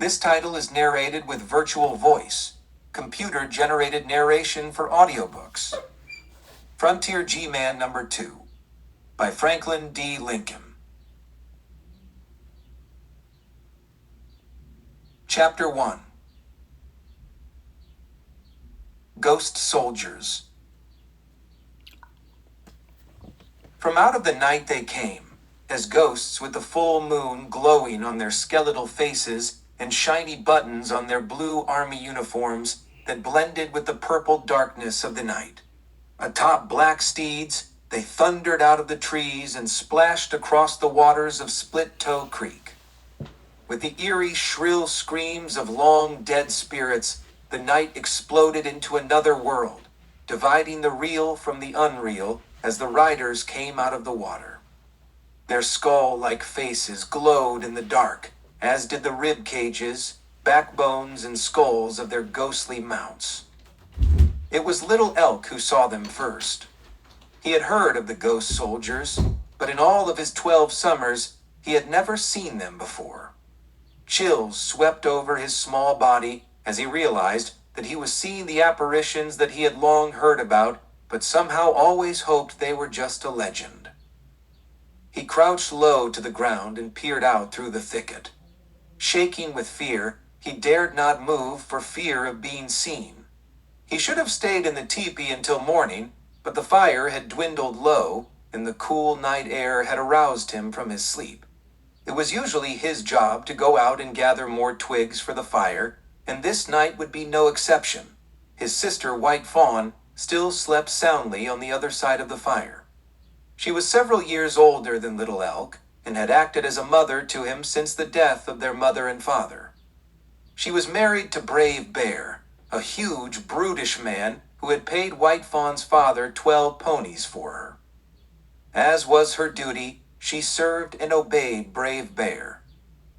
This title is narrated with virtual voice, computer-generated narration for audiobooks. Frontier G-Man number 2 by Franklin D. Lincoln. Chapter 1. Ghost Soldiers. From out of the night they came, as ghosts with the full moon glowing on their skeletal faces and shiny buttons on their blue army uniforms that blended with the purple darkness of the night. Atop black steeds, they thundered out of the trees and splashed across the waters of Split Toe Creek. With the eerie, shrill screams of long dead spirits, the night exploded into another world, dividing the real from the unreal as the riders came out of the water. Their skull-like faces glowed in the dark, as did the rib cages, backbones, and skulls of their ghostly mounts. It was Little Elk who saw them first. He had heard of the ghost soldiers, but in all of his 12 summers, he had never seen them before. Chills swept over his small body as he realized that he was seeing the apparitions that he had long heard about, but somehow always hoped they were just a legend. He crouched low to the ground and peered out through the thicket. Shaking with fear, he dared not move for fear of being seen. He should have stayed in the teepee until morning, but the fire had dwindled low, and the cool night air had aroused him from his sleep. It was usually his job to go out and gather more twigs for the fire, and this night would be no exception. His sister, White Fawn, still slept soundly on the other side of the fire. She was several years older than Little Elk, and had acted as a mother to him since the death of their mother and father. She was married to Brave Bear, a huge, brutish man who had paid White Fawn's father 12 ponies for her. As was her duty, she served and obeyed Brave Bear.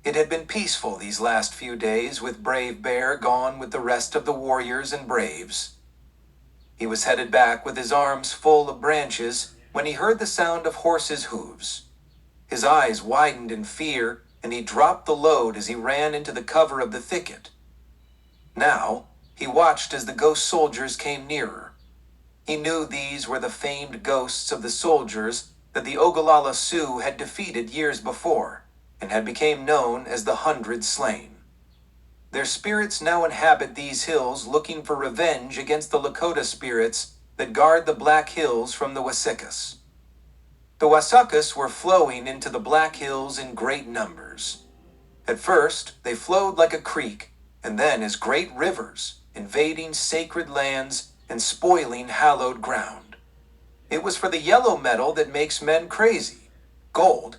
It had been peaceful these last few days, with Brave Bear gone with the rest of the warriors and braves. He was headed back with his arms full of branches when he heard the sound of horses' hooves. His eyes widened in fear, and he dropped the load as he ran into the cover of the thicket. Now, he watched as the ghost soldiers came nearer. He knew these were the famed ghosts of the soldiers that the Ogallala Sioux had defeated years before, and had become known as the 100 Slain. Their spirits now inhabit these hills, looking for revenge against the Lakota spirits that guard the Black Hills from the Wasakus. The Wasakus were flowing into the Black Hills in great numbers. At first, they flowed like a creek, and then as great rivers, invading sacred lands and spoiling hallowed ground. It was for the yellow metal that makes men crazy, gold.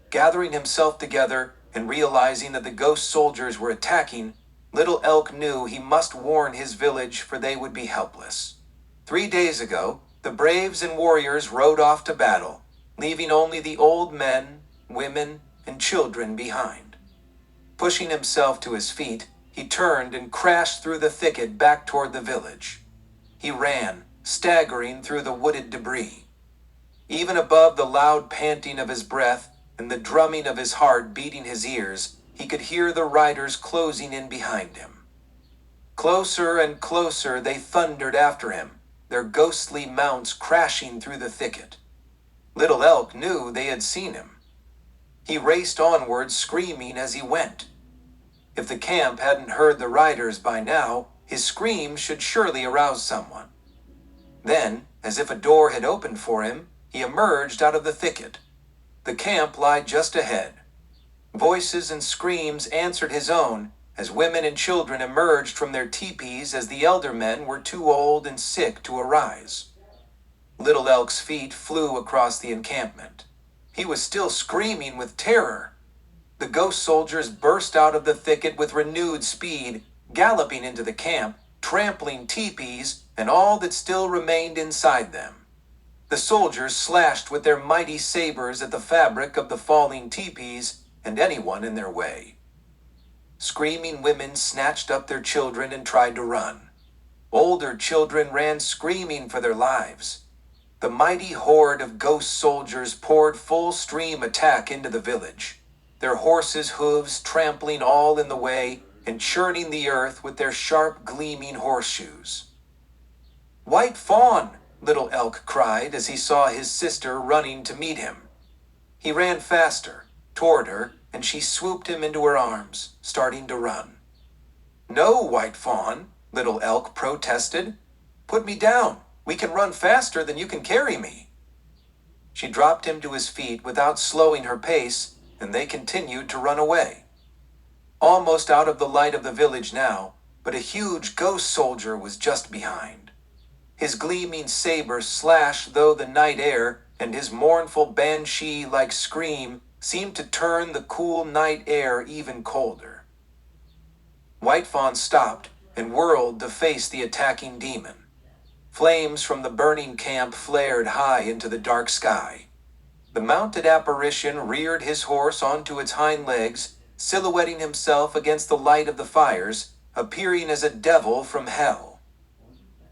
Gathering himself together and realizing that the ghost soldiers were attacking, Little Elk knew he must warn his village, for they would be helpless. 3 days ago, the braves and warriors rode off to battle, leaving only the old men, women, and children behind. Pushing himself to his feet, he turned and crashed through the thicket back toward the village. He ran, staggering through the wooded debris. Even above the loud panting of his breath and the drumming of his heart beating his ears, he could hear the riders closing in behind him. Closer and closer they thundered after him, their ghostly mounts crashing through the thicket. Little Elk knew they had seen him. He raced onward, screaming as he went. If the camp hadn't heard the riders by now, his screams should surely arouse someone. Then, as if a door had opened for him, he emerged out of the thicket. The camp lay just ahead. Voices and screams answered his own as women and children emerged from their teepees, as the elder men were too old and sick to arise. Little Elk's feet flew across the encampment. He was still screaming with terror. The ghost soldiers burst out of the thicket with renewed speed, galloping into the camp, trampling teepees and all that still remained inside them. The soldiers slashed with their mighty sabers at the fabric of the falling teepees and anyone in their way. Screaming women snatched up their children and tried to run. Older children ran screaming for their lives. The mighty horde of ghost soldiers poured full stream attack into the village. their horses' hooves trampling all in the way and churning the earth with their sharp gleaming horseshoes. "White Fawn!" little Elk cried as he saw his sister running to meet him. He ran faster, toward her, and she swooped him into her arms, starting to run. "No, White Fawn," little Elk protested. "Put me down. We can run faster than you can carry me." She dropped him to his feet without slowing her pace, and they continued to run away. Almost out of the light of the village now, but a huge ghost soldier was just behind. His gleaming saber slashed through the night air, and his mournful banshee-like scream seemed to turn the cool night air even colder. White Fawn stopped and whirled to face the attacking demon. Flames from the burning camp flared high into the dark sky. The mounted apparition reared his horse onto its hind legs, silhouetting himself against the light of the fires, appearing as a devil from hell.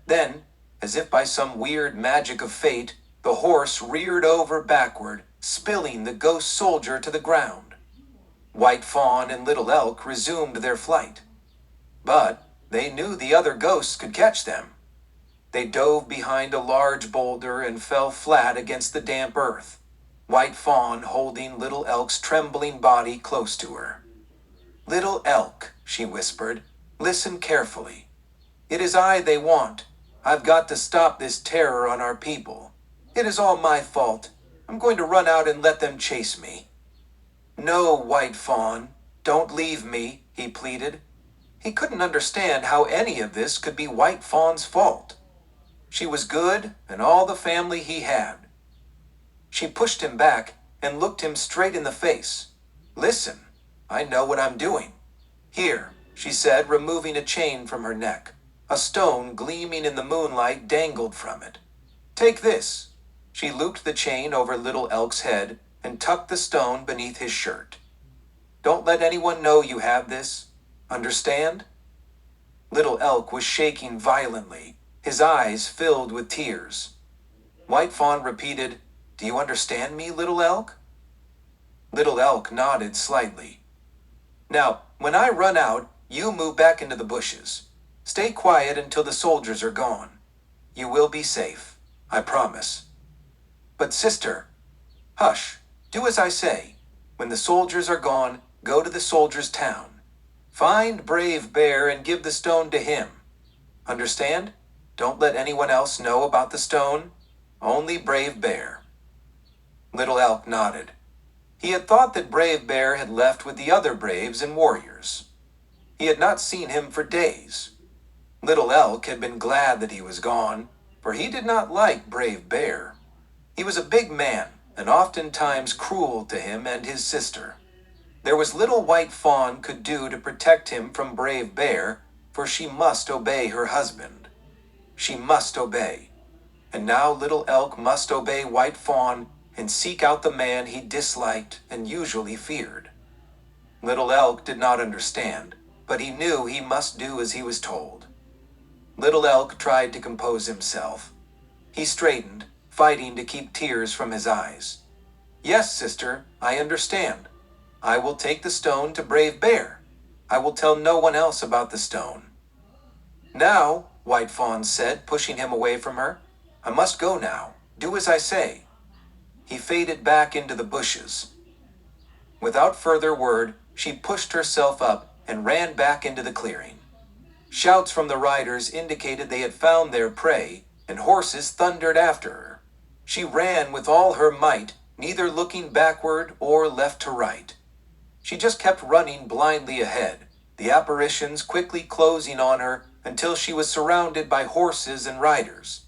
Then, as if by some weird magic of fate, the horse reared over backward, spilling the ghost soldier to the ground. White Fawn and Little Elk resumed their flight. But they knew the other ghosts could catch them. They dove behind a large boulder and fell flat against the damp earth, White Fawn holding Little Elk's trembling body close to her. "Little Elk," she whispered, "listen carefully. It is I they want. I've got to stop this terror on our people. It is all my fault. I'm going to run out and let them chase me." "No, White Fawn, don't leave me," he pleaded. He couldn't understand how any of this could be White Fawn's fault. She was good and all the family he had. She pushed him back and looked him straight in the face. "Listen, I know what I'm doing. Here," she said, removing a chain from her neck. A stone gleaming in the moonlight dangled from it. "Take this." She looped the chain over Little Elk's head and tucked the stone beneath his shirt. "Don't let anyone know you have this. Understand?" Little Elk was shaking violently, his eyes filled with tears. White Fawn repeated, "Do you understand me, Little Elk?" Little Elk nodded slightly. "Now, when I run out, you move back into the bushes. Stay quiet until the soldiers are gone. You will be safe, I promise." "But sister—" "Hush, do as I say. When the soldiers are gone, go to the soldiers' town. Find Brave Bear and give the stone to him. Understand? Don't let anyone else know about the stone. Only Brave Bear." Little Elk nodded. He had thought that Brave Bear had left with the other braves and warriors. He had not seen him for days. Little Elk had been glad that he was gone, for he did not like Brave Bear. He was a big man, and oftentimes cruel to him and his sister. There was little White Fawn could do to protect him from Brave Bear, for she must obey her husband. She must obey. And now Little Elk must obey White Fawn and seek out the man he disliked and usually feared. Little Elk did not understand, but he knew he must do as he was told. Little Elk tried to compose himself. He straightened, fighting to keep tears from his eyes. "Yes, sister, I understand. I will take the stone to Brave Bear. I will tell no one else about the stone." "Now," White Fawn said, pushing him away from her, "I must go now. Do as I say." He faded back into the bushes. Without further word, she pushed herself up and ran back into the clearing. Shouts from the riders indicated they had found their prey, and horses thundered after her. She ran with all her might, neither looking backward or left to right. She just kept running blindly ahead, the apparitions quickly closing on her until she was surrounded by horses and riders.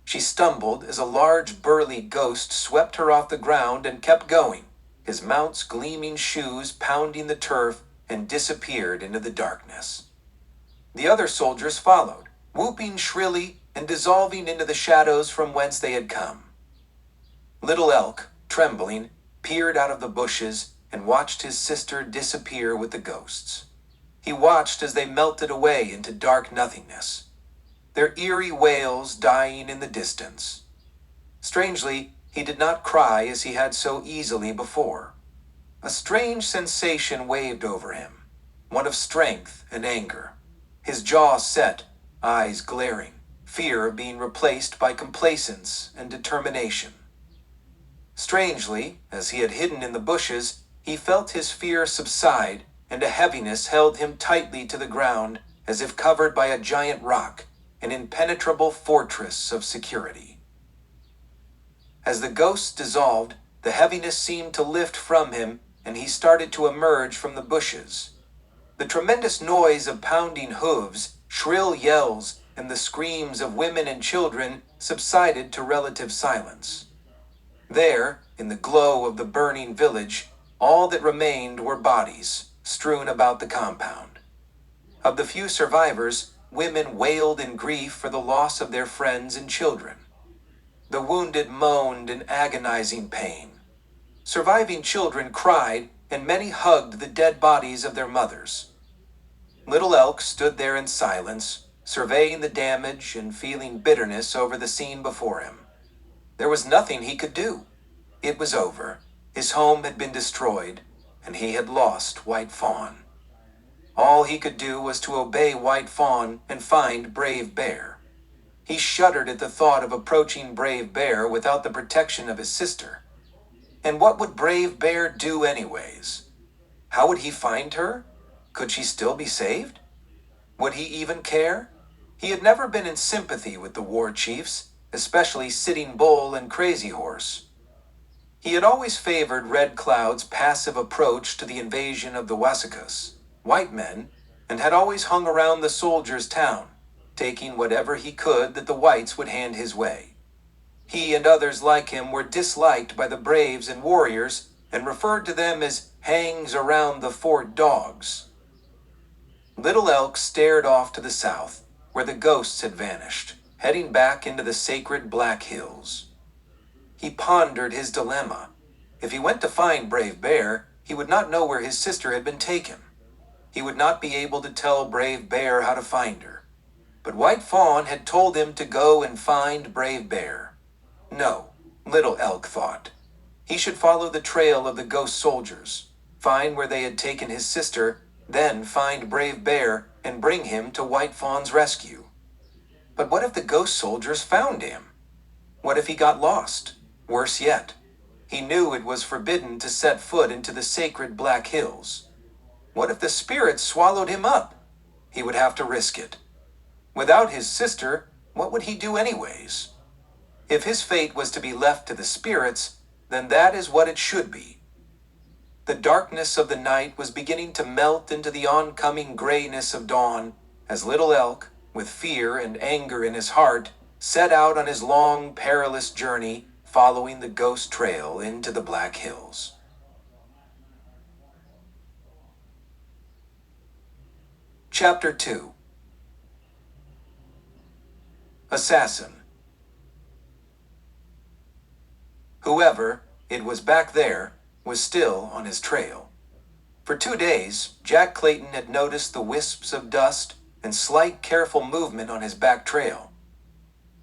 She stumbled as a large burly ghost swept her off the ground and kept going, his mount's gleaming shoes pounding the turf, and disappeared into the darkness. The other soldiers followed, whooping shrilly and dissolving into the shadows from whence they had come. Little Elk, trembling, peered out of the bushes and watched his sister disappear with the ghosts. He watched as they melted away into dark nothingness, their eerie wails dying in the distance. Strangely, he did not cry as he had so easily before. a strange sensation waved over him, one of strength and anger. His jaw set, eyes glaring, fear being replaced by complacence and determination. Strangely, as he had hidden in the bushes, he felt his fear subside, and a heaviness held him tightly to the ground, as if covered by a giant rock, an impenetrable fortress of security. As the ghosts dissolved, the heaviness seemed to lift from him, and he started to emerge from the bushes. The tremendous noise of pounding hooves, shrill yells, and the screams of women and children subsided to relative silence. There, in the glow of the burning village, all that remained were bodies, strewn about the compound. Of the few survivors, women wailed in grief for the loss of their friends and children. The wounded moaned in agonizing pain. Surviving children cried, and many hugged the dead bodies of their mothers. Little Elk stood there in silence, surveying the damage and feeling bitterness over the scene before him. There was nothing he could do. It was over. His home had been destroyed, and he had lost White Fawn. All he could do was to obey White Fawn and find Brave Bear. He shuddered at the thought of approaching Brave Bear without the protection of his sister. And what would Brave Bear do anyways? How would he find her? Could she still be saved? Would he even care? He had never been in sympathy with the war chiefs, especially Sitting Bull and Crazy Horse. He had always favored Red Cloud's passive approach to the invasion of the Wassacus, white men, and had always hung around the soldiers' town, taking whatever he could that the whites would hand his way. He and others like him were disliked by the braves and warriors and referred to them as hangs around the fort dogs. Little Elk stared off to the south, where the ghosts had vanished, heading back into the sacred Black Hills. He pondered his dilemma. If he went to find Brave Bear, he would not know where his sister had been taken. He would not be able to tell Brave Bear how to find her. But White Fawn had told him to go and find Brave Bear. No, Little Elk thought. He should follow the trail of the ghost soldiers, find where they had taken his sister, then find Brave Bear and bring him to White Fawn's rescue. But what if the ghost soldiers found him? What if he got lost? Worse yet, he knew it was forbidden to set foot into the sacred Black Hills. What if the spirits swallowed him up? He would have to risk it. Without his sister, what would he do anyways? If his fate was to be left to the spirits, then that is what it should be. The darkness of the night was beginning to melt into the oncoming grayness of dawn, as Little Elk, with fear and anger in his heart, set out on his long, perilous journey, following the ghost trail into the Black Hills. Chapter 2. Assassin. Whoever it was back there was still on his trail. For 2 days, Jack Clayton had noticed the wisps of dust and slight careful movement on his back trail.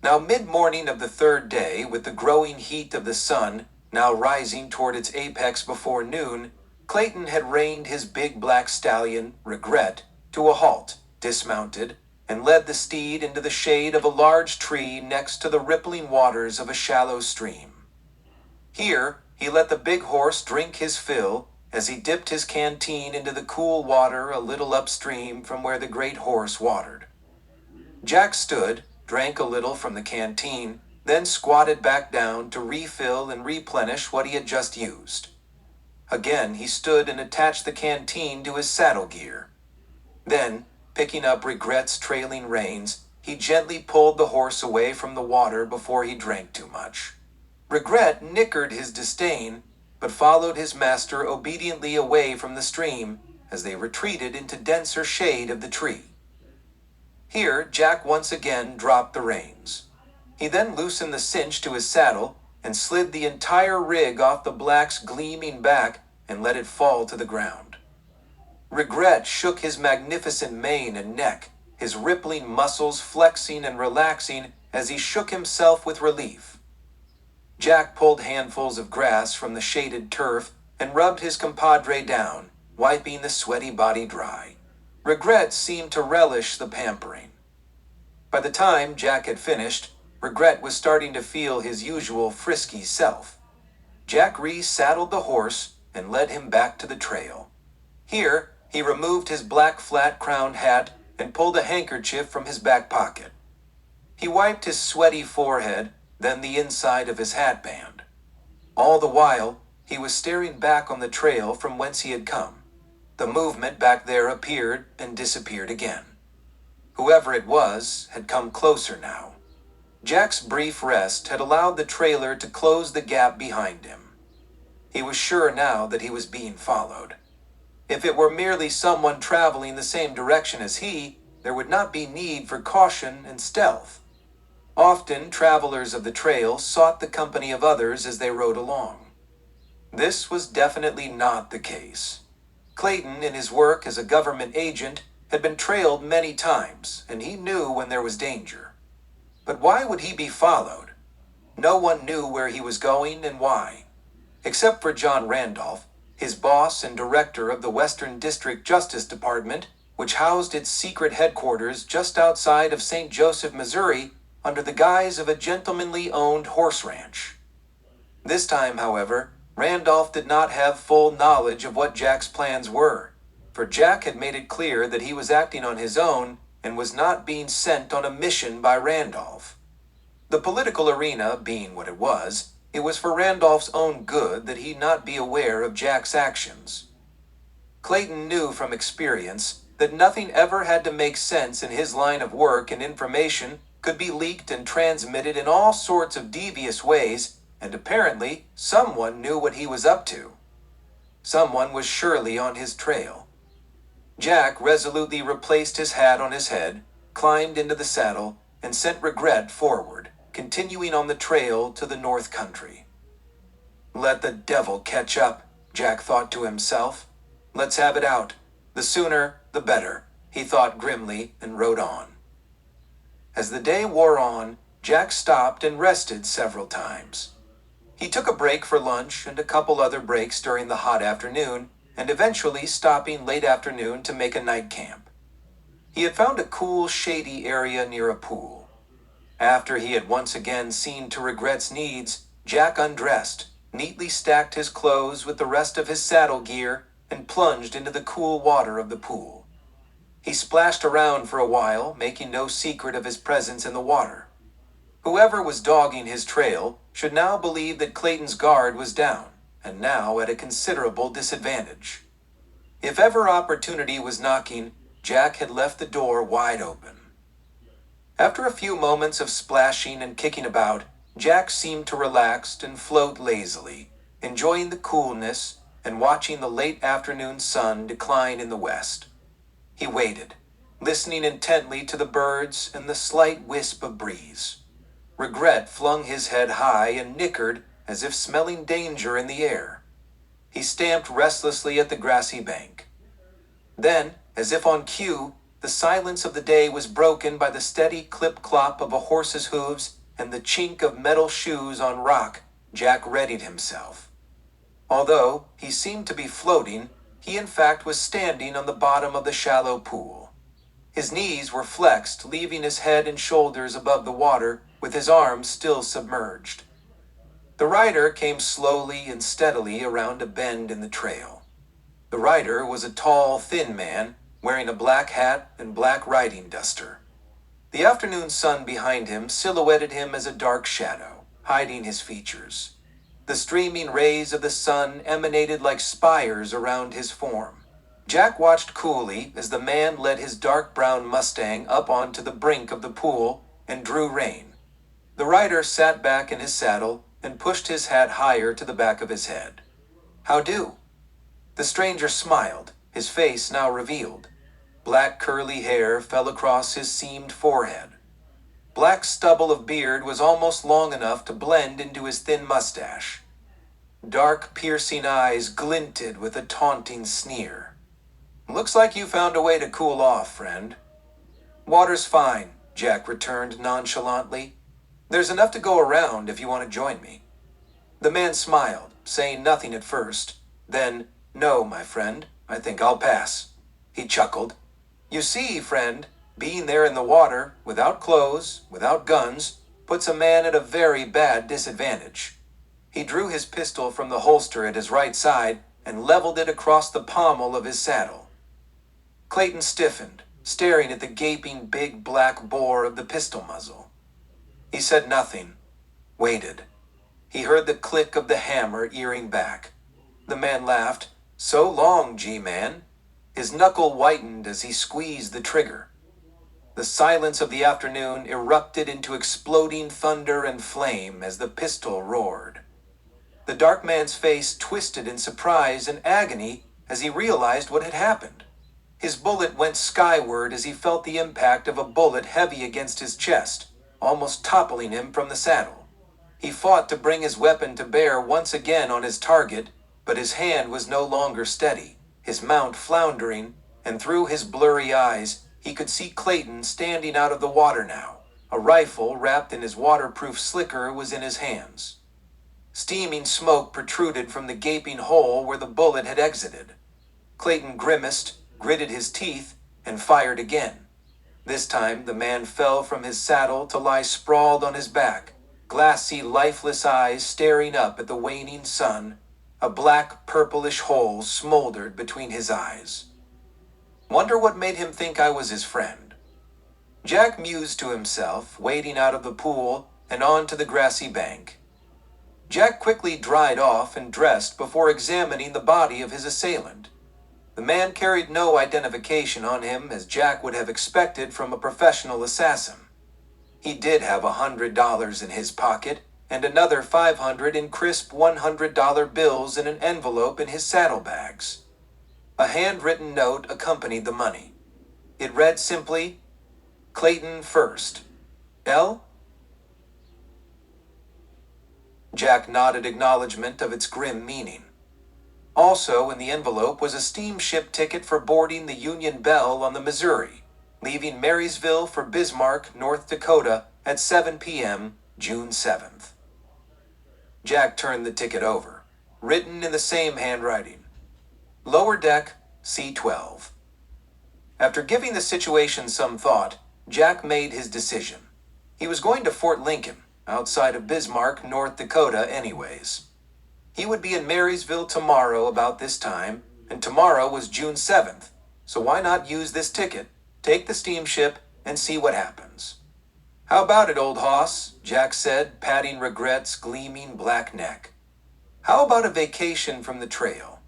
Now mid-morning of the 3rd day, with the growing heat of the sun now rising toward its apex before noon, Clayton had reined his big black stallion, Regret, to a halt, dismounted, and led the steed into the shade of a large tree next to the rippling waters of a shallow stream. Here, he let the big horse drink his fill as he dipped his canteen into the cool water a little upstream from where the great horse watered. Jack stood, drank a little from the canteen, then squatted back down to refill and replenish what he had just used. Again he stood and attached the canteen to his saddle gear. Then, picking up Regret's trailing reins, he gently pulled the horse away from the water before he drank too much. Regret nickered his disdain, but followed his master obediently away from the stream as they retreated into denser shade of the tree. Here, Jack once again dropped the reins. He then loosened the cinch to his saddle and slid the entire rig off the black's gleaming back and let it fall to the ground. Regret shook his magnificent mane and neck, his rippling muscles flexing and relaxing as he shook himself with relief. Jack pulled handfuls of grass from the shaded turf and rubbed his compadre down, wiping the sweaty body dry. Regret seemed to relish the pampering. By the time Jack had finished, Regret was starting to feel his usual frisky self. Jack re-saddled the horse and led him back to the trail. Here, he removed his black flat-crowned hat and pulled a handkerchief from his back pocket. He wiped his sweaty forehead, then the inside of his hatband. All the while, he was staring back on the trail from whence he had come. The movement back there appeared and disappeared again. Whoever it was had come closer now. Jack's brief rest had allowed the trailer to close the gap behind him. He was sure now that he was being followed. If it were merely someone traveling the same direction as he, there would not be need for caution and stealth. Often, travelers of the trail sought the company of others as they rode along. This was definitely not the case. Clayton, in his work as a government agent, had been trailed many times, and he knew when there was danger. But why would he be followed? No one knew where he was going and why. Except for John Randolph, his boss and director of the Western District Justice Department, which housed its secret headquarters just outside of St. Joseph, Missouri, under the guise of a gentlemanly-owned horse ranch. This time, however, Randolph did not have full knowledge of what Jack's plans were, for Jack had made it clear that he was acting on his own and was not being sent on a mission by Randolph. The political arena being what it was for Randolph's own good that he not be aware of Jack's actions. Clayton knew from experience that nothing ever had to make sense in his line of work, and information could be leaked and transmitted in all sorts of devious ways, and apparently someone knew what he was up to. Someone was surely on his trail. Jack resolutely replaced his hat on his head, climbed into the saddle, and sent Regret forward, continuing on the trail to the North Country. Let the devil catch up, Jack thought to himself. Let's have it out. The sooner, the better, he thought grimly, and rode on. As the day wore on, Jack stopped and rested several times. He took a break for lunch and a couple other breaks during the hot afternoon, and eventually stopping late afternoon to make a night camp. He had found a cool, shady area near a pool. After he had once again seen to Regret's needs, Jack undressed, neatly stacked his clothes with the rest of his saddle gear, and plunged into the cool water of the pool. He splashed around for a while, making no secret of his presence in the water. Whoever was dogging his trail should now believe that Clayton's guard was down, and now at a considerable disadvantage. If ever opportunity was knocking, Jack had left the door wide open. After a few moments of splashing and kicking about, Jack seemed to relax and float lazily, enjoying the coolness and watching the late afternoon sun decline in the west. He waited, listening intently to the birds and the slight wisp of breeze. Regret flung his head high and nickered as if smelling danger in the air. He stamped restlessly at the grassy bank. Then, as if on cue, the silence of the day was broken by the steady clip-clop of a horse's hooves and the chink of metal shoes on rock. Jack readied himself. Although he seemed to be floating, he in fact was standing on the bottom of the shallow pool. His knees were flexed, leaving his head and shoulders above the water, with his arms still submerged. The rider came slowly and steadily around a bend in the trail. The rider was a tall, thin man, wearing a black hat and black riding duster. The afternoon sun behind him silhouetted him as a dark shadow, hiding his features. The streaming rays of the sun emanated like spires around his form. Jack watched coolly as the man led his dark brown Mustang up onto the brink of the pool and drew rein. The rider sat back in his saddle and pushed his hat higher to the back of his head. "How do?" The stranger smiled, his face now revealed. Black curly hair fell across his seamed forehead. Black stubble of beard was almost long enough to blend into his thin mustache. Dark, piercing eyes glinted with a taunting sneer. "Looks like you found a way to cool off, friend." "Water's fine," Jack returned nonchalantly. "There's enough to go around if you want to join me." The man smiled, saying nothing at first, Then, "No, my friend, I think I'll pass." He chuckled. "You see, friend, being there in the water, without clothes, without guns, puts a man at a very bad disadvantage." He drew his pistol from the holster at his right side and leveled it across the pommel of his saddle. Clayton stiffened, staring at the gaping big black bore of the pistol muzzle. He said nothing, waited. He heard the click of the hammer earing back. The man laughed. "So long, G-Man." His knuckle whitened as he squeezed the trigger. The silence of the afternoon erupted into exploding thunder and flame as the pistol roared. The dark man's face twisted in surprise and agony as he realized what had happened. His bullet went skyward as he felt the impact of a bullet heavy against his chest, almost toppling him from the saddle. He fought to bring his weapon to bear once again on his target, but his hand was no longer steady, his mount floundering, and through his blurry eyes, he could see Clayton standing out of the water now. A rifle wrapped in his waterproof slicker was in his hands. Steaming smoke protruded from the gaping hole where the bullet had exited. Clayton grimaced, gritted his teeth, and fired again. This time the man fell from his saddle to lie sprawled on his back, glassy, lifeless eyes staring up at the waning sun. A black, purplish hole smoldered between his eyes. "Wonder what made him think I was his friend." Jack mused to himself, wading out of the pool and onto the grassy bank. Jack quickly dried off and dressed before examining the body of his assailant. The man carried no identification on him, as Jack would have expected from a professional assassin. He did have $100 in his pocket, and another $500 in crisp $100 bills in an envelope in his saddlebags. A handwritten note accompanied the money. It read simply, "Clayton first. L." Jack nodded acknowledgement of its grim meaning. Also in the envelope was a steamship ticket for boarding the Union Belle on the Missouri, leaving Marysville for Bismarck, North Dakota at 7 p.m., June 7th. Jack turned the ticket over, written in the same handwriting. "Lower deck, C-12. After giving the situation some thought, Jack made his decision. He was going to Fort Lincoln, outside of Bismarck, North Dakota anyways. He would be in Marysville tomorrow about this time, and tomorrow was June 7th, so why not use this ticket, take the steamship, and see what happens? "How about it, old hoss?" Jack said, patting Regret's gleaming black neck. "How about a vacation from the trail?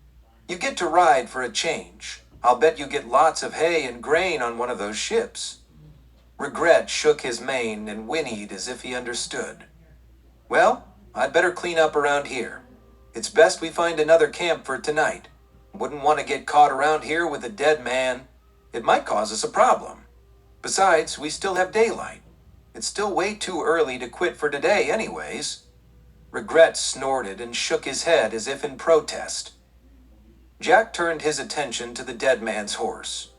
You get to ride for a change. I'll bet you get lots of hay and grain on one of those ships." Regret shook his mane and whinnied as if he understood. "Well, I'd better clean up around here. It's best we find another camp for tonight. Wouldn't want to get caught around here with a dead man. It might cause us a problem. Besides, we still have daylight. It's still way too early to quit for today anyways." Regret snorted and shook his head as if in protest. Jack turned his attention to the dead man's horse.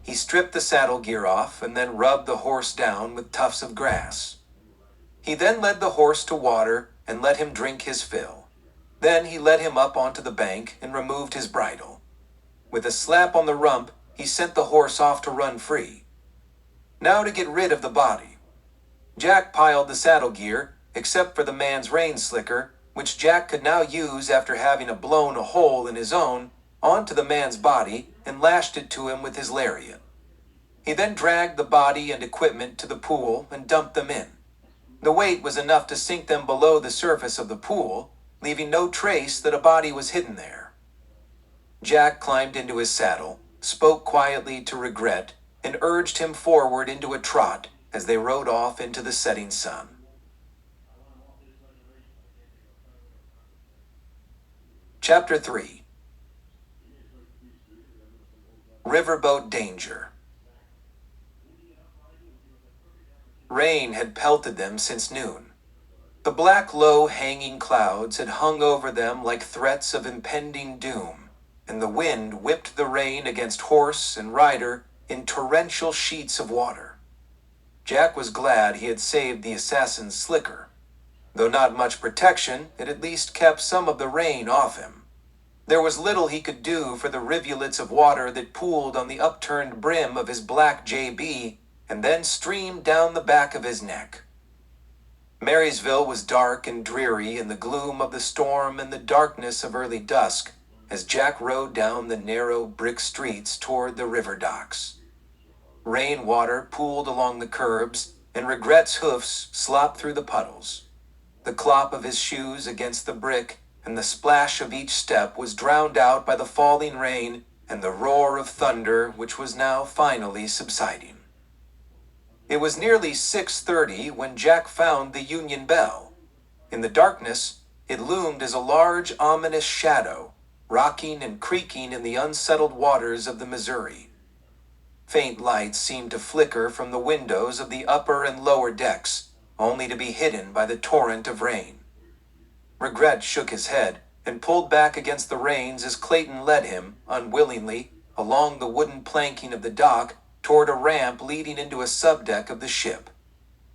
He stripped the saddle gear off and then rubbed the horse down with tufts of grass. He then led the horse to water and let him drink his fill. Then he led him up onto the bank and removed his bridle. With a slap on the rump, he sent the horse off to run free. Now to get rid of the body. Jack piled the saddle gear, except for the man's rain slicker, which Jack could now use after having blown a hole in his own, onto the man's body and lashed it to him with his lariat. He then dragged the body and equipment to the pool and dumped them in. The weight was enough to sink them below the surface of the pool, leaving no trace that a body was hidden there. Jack climbed into his saddle, spoke quietly to Regret, and urged him forward into a trot as they rode off into the setting sun. Chapter 3. Riverboat Danger. Rain had pelted them since noon. The black, low-hanging clouds had hung over them like threats of impending doom, and the wind whipped the rain against horse and rider in torrential sheets of water. Jack was glad he had saved the assassin's slicker. Though not much protection, it at least kept some of the rain off him. There was little he could do for the rivulets of water that pooled on the upturned brim of his black JB and then streamed down the back of his neck. Marysville was dark and dreary in the gloom of the storm and the darkness of early dusk as Jack rode down the narrow brick streets toward the river docks. Rainwater pooled along the curbs, and Regret's hoofs slopped through the puddles. The clop of his shoes against the brick and the splash of each step was drowned out by the falling rain and the roar of thunder which was now finally subsiding. It was nearly 6:30 when Jack found the Union Bell. In the darkness, it loomed as a large, ominous shadow, rocking and creaking in the unsettled waters of the Missouri. Faint lights seemed to flicker from the windows of the upper and lower decks, only to be hidden by the torrent of rain. Regret shook his head and pulled back against the reins as Clayton led him, unwillingly, along the wooden planking of the dock toward a ramp leading into a subdeck of the ship.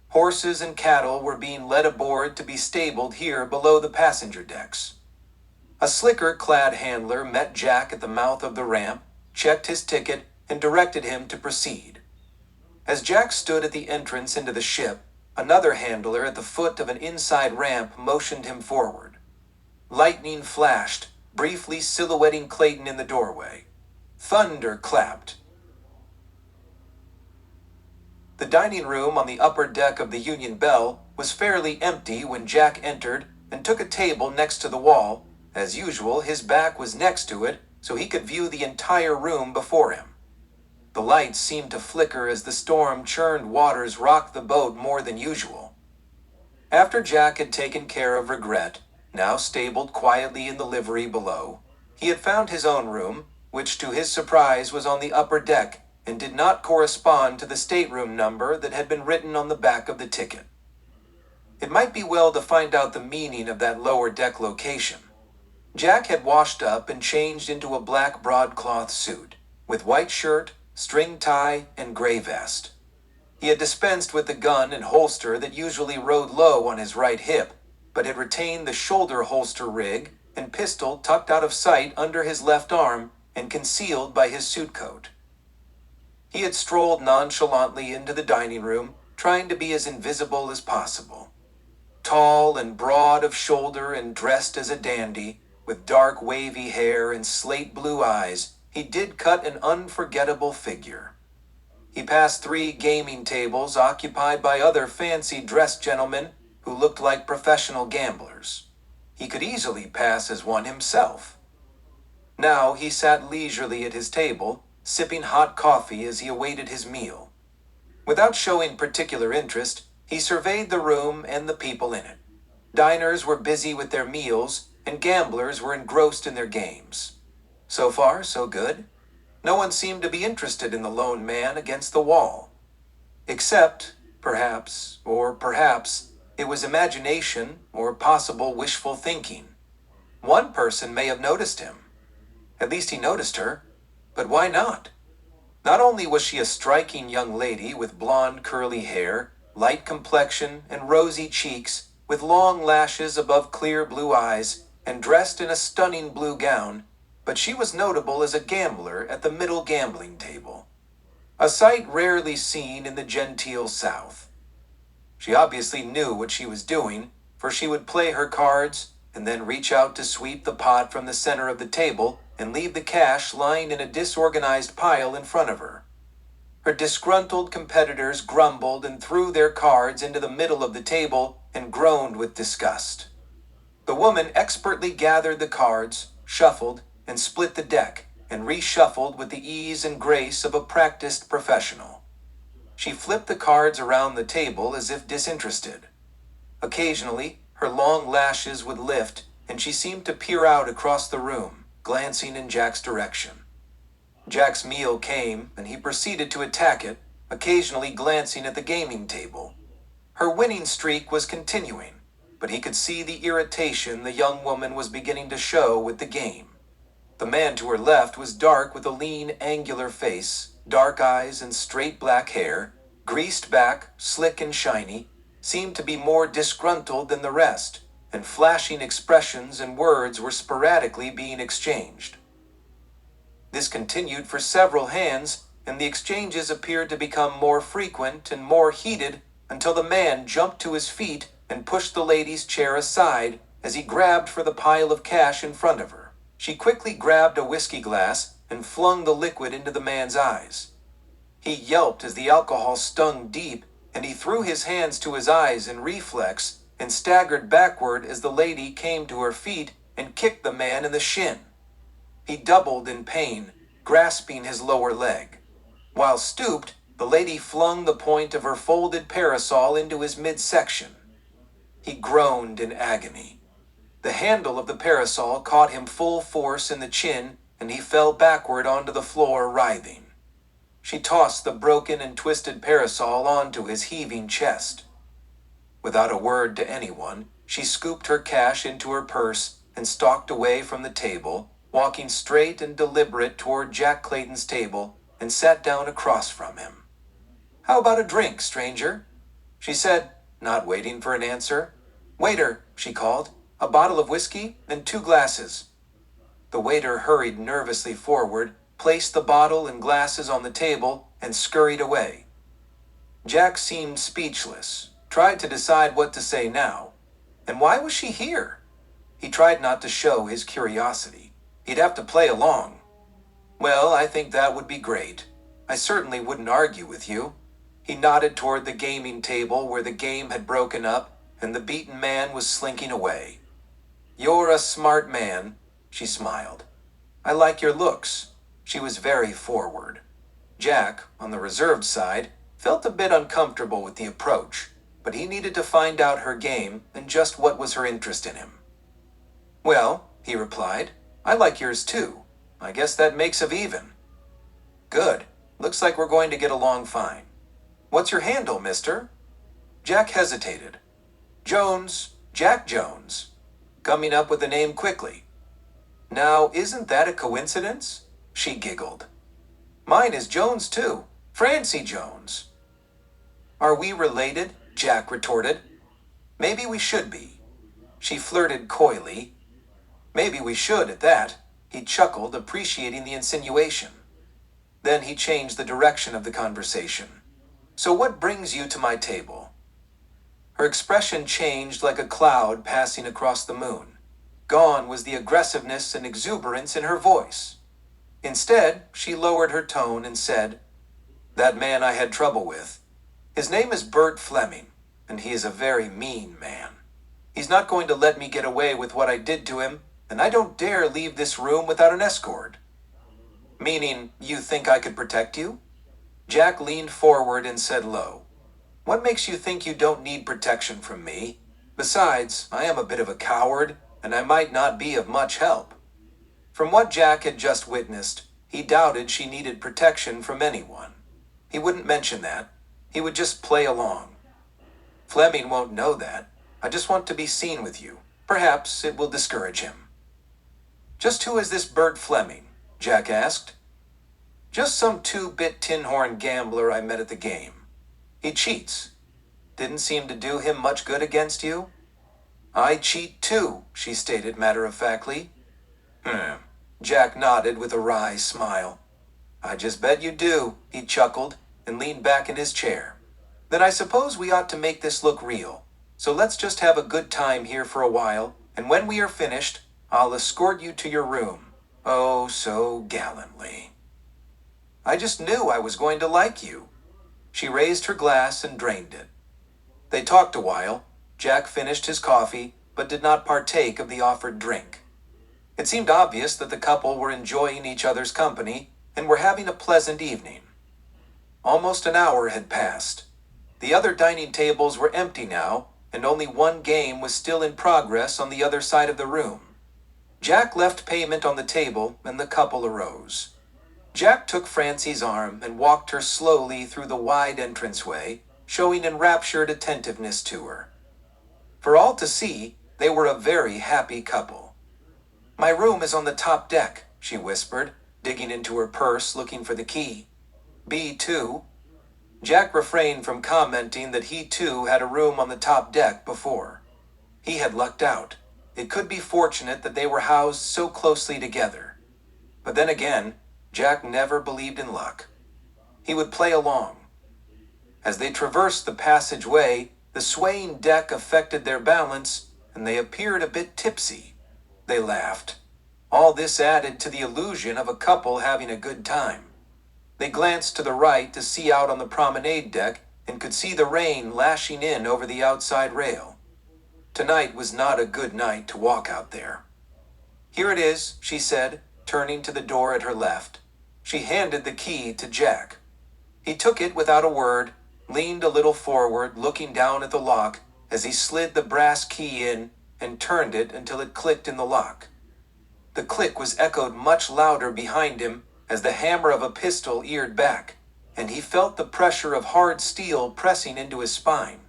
Horses and cattle were being led aboard to be stabled here below the passenger decks. A slicker-clad handler met Jack at the mouth of the ramp, checked his ticket, and directed him to proceed. As Jack stood at the entrance into the ship, another handler at the foot of an inside ramp motioned him forward. Lightning flashed, briefly silhouetting Clayton in the doorway. Thunder clapped. The dining room on the upper deck of the Union Bell was fairly empty when Jack entered and took a table next to the wall. As usual, his back was next to it, so he could view the entire room before him. The lights seemed to flicker as the storm-churned waters rocked the boat more than usual. After Jack had taken care of Regret, now stabled quietly in the livery below, he had found his own room, which to his surprise was on the upper deck and did not correspond to the stateroom number that had been written on the back of the ticket. It might be well to find out the meaning of that lower deck location. Jack had washed up and changed into a black broadcloth suit, with white shirt, string tie, and gray vest. He had dispensed with the gun and holster that usually rode low on his right hip, but had retained the shoulder holster rig and pistol tucked out of sight under his left arm and concealed by his suit coat. He had strolled nonchalantly into the dining room, trying to be as invisible as possible. Tall and broad of shoulder and dressed as a dandy, with dark wavy hair and slate blue eyes, he did cut an unforgettable figure. He passed 3 gaming tables occupied by other fancy-dressed gentlemen who looked like professional gamblers. He could easily pass as one himself. Now he sat leisurely at his table, sipping hot coffee as he awaited his meal. Without showing particular interest, he surveyed the room and the people in it. Diners were busy with their meals, and gamblers were engrossed in their games. So far, so good. No one seemed to be interested in the lone man against the wall. Except, perhaps, it was imagination or possible wishful thinking. One person may have noticed him. At least he noticed her. But why not? Not only was she a striking young lady with blonde curly hair, light complexion, and rosy cheeks, with long lashes above clear blue eyes, and dressed in a stunning blue gown, but she was notable as a gambler at the middle gambling table. A sight rarely seen in the genteel South. She obviously knew what she was doing, for she would play her cards, and then reach out to sweep the pot from the center of the table and leave the cash lying in a disorganized pile in front of her. Her disgruntled competitors grumbled and threw their cards into the middle of the table and groaned with disgust. The woman expertly gathered the cards, shuffled, and split the deck, and reshuffled with the ease and grace of a practiced professional. She flipped the cards around the table as if disinterested. Occasionally, her long lashes would lift, and she seemed to peer out across the room, glancing in Jack's direction. Jack's meal came, and he proceeded to attack it, occasionally glancing at the gaming table. Her winning streak was continuing, but he could see the irritation the young woman was beginning to show with the game. The man to her left was dark with a lean, angular face, dark eyes and straight black hair, greased back, slick and shiny, seemed to be more disgruntled than the rest, and flashing expressions and words were sporadically being exchanged. This continued for several hands, and the exchanges appeared to become more frequent and more heated until the man jumped to his feet and pushed the lady's chair aside as he grabbed for the pile of cash in front of her. She quickly grabbed a whiskey glass and flung the liquid into the man's eyes. He yelped as the alcohol stung deep, and he threw his hands to his eyes in reflex and staggered backward as the lady came to her feet and kicked the man in the shin. He doubled in pain, grasping his lower leg. While stooped, the lady flung the point of her folded parasol into his midsection. He groaned in agony. The handle of the parasol caught him full force in the chin, and he fell backward onto the floor, writhing. She tossed the broken and twisted parasol onto his heaving chest. Without a word to anyone, she scooped her cash into her purse and stalked away from the table, walking straight and deliberate toward Jack Clayton's table, and sat down across from him. "How about a drink, stranger?" she said, not waiting for an answer. "Waiter," she called, "a bottle of whiskey and 2 glasses." The waiter hurried nervously forward, placed the bottle and glasses on the table, and scurried away. Jack seemed speechless, tried to decide what to say now. And why was she here? He tried not to show his curiosity. He'd have to play along. "Well, I think that would be great. I certainly wouldn't argue with you." He nodded toward the gaming table where the game had broken up and the beaten man was slinking away. "You're a smart man," she smiled. "I like your looks." She was very forward. Jack, on the reserved side, felt a bit uncomfortable with the approach, but he needed to find out her game and just what was her interest in him. "Well," he replied, "I like yours too. I guess that makes of even." "Good. Looks like we're going to get along fine. What's your handle, mister?" Jack hesitated. "Jones, Jack Jones." Coming up with the name quickly. "Now, isn't that a coincidence?" She giggled. "Mine is Jones too. Francie Jones." "Are we related?" Jack retorted. "Maybe we should be." She flirted coyly. "Maybe we should at that." He chuckled, appreciating the insinuation. Then he changed the direction of the conversation. "So what brings you to my table?" Her expression changed like a cloud passing across the moon. Gone was the aggressiveness and exuberance in her voice. Instead, she lowered her tone and said, "That man I had trouble with. His name is Bert Fleming, and he is a very mean man. He's not going to let me get away with what I did to him, and I don't dare leave this room without an escort." "Meaning you think I could protect you?" Jack leaned forward and said low, "What makes you think you don't need protection from me? Besides, I am a bit of a coward, and I might not be of much help." From what Jack had just witnessed, he doubted she needed protection from anyone. He wouldn't mention that. He would just play along. "Fleming won't know that. I just want to be seen with you. Perhaps it will discourage him." "Just who is this Bert Fleming?" Jack asked. "Just some 2-bit tin-horn gambler I met at the game. He cheats. Didn't seem to do him much good against you?" "I cheat too," she stated matter-of-factly. Jack nodded with a wry smile. "I just bet you do," he chuckled and leaned back in his chair. "Then I suppose we ought to make this look real. So let's just have a good time here for a while, and when we are finished, I'll escort you to your room. Oh, so gallantly." "I just knew I was going to like you." She raised her glass and drained it. They talked a while. Jack finished his coffee, but did not partake of the offered drink. It seemed obvious that the couple were enjoying each other's company and were having a pleasant evening. Almost an hour had passed. The other dining tables were empty now, and only one game was still in progress on the other side of the room. Jack left payment on the table, and the couple arose. Jack took Francie's arm and walked her slowly through the wide entranceway, showing enraptured attentiveness to her. For all to see, they were a very happy couple. "My room is on the top deck," she whispered, digging into her purse looking for the key. "B2?" Jack refrained from commenting that he too had a room on the top deck before. He had lucked out. It could be fortunate that they were housed so closely together. But then again, Jack never believed in luck. He would play along. As they traversed the passageway, the swaying deck affected their balance, and they appeared a bit tipsy. They laughed. All this added to the illusion of a couple having a good time. They glanced to the right to see out on the promenade deck and could see the rain lashing in over the outside rail. Tonight was not a good night to walk out there. "Here it is," she said, turning to the door at her left. She handed the key to Jack. He took it without a word, leaned a little forward, looking down at the lock as he slid the brass key in and turned it until it clicked in the lock. The click was echoed much louder behind him as the hammer of a pistol eared back, and he felt the pressure of hard steel pressing into his spine.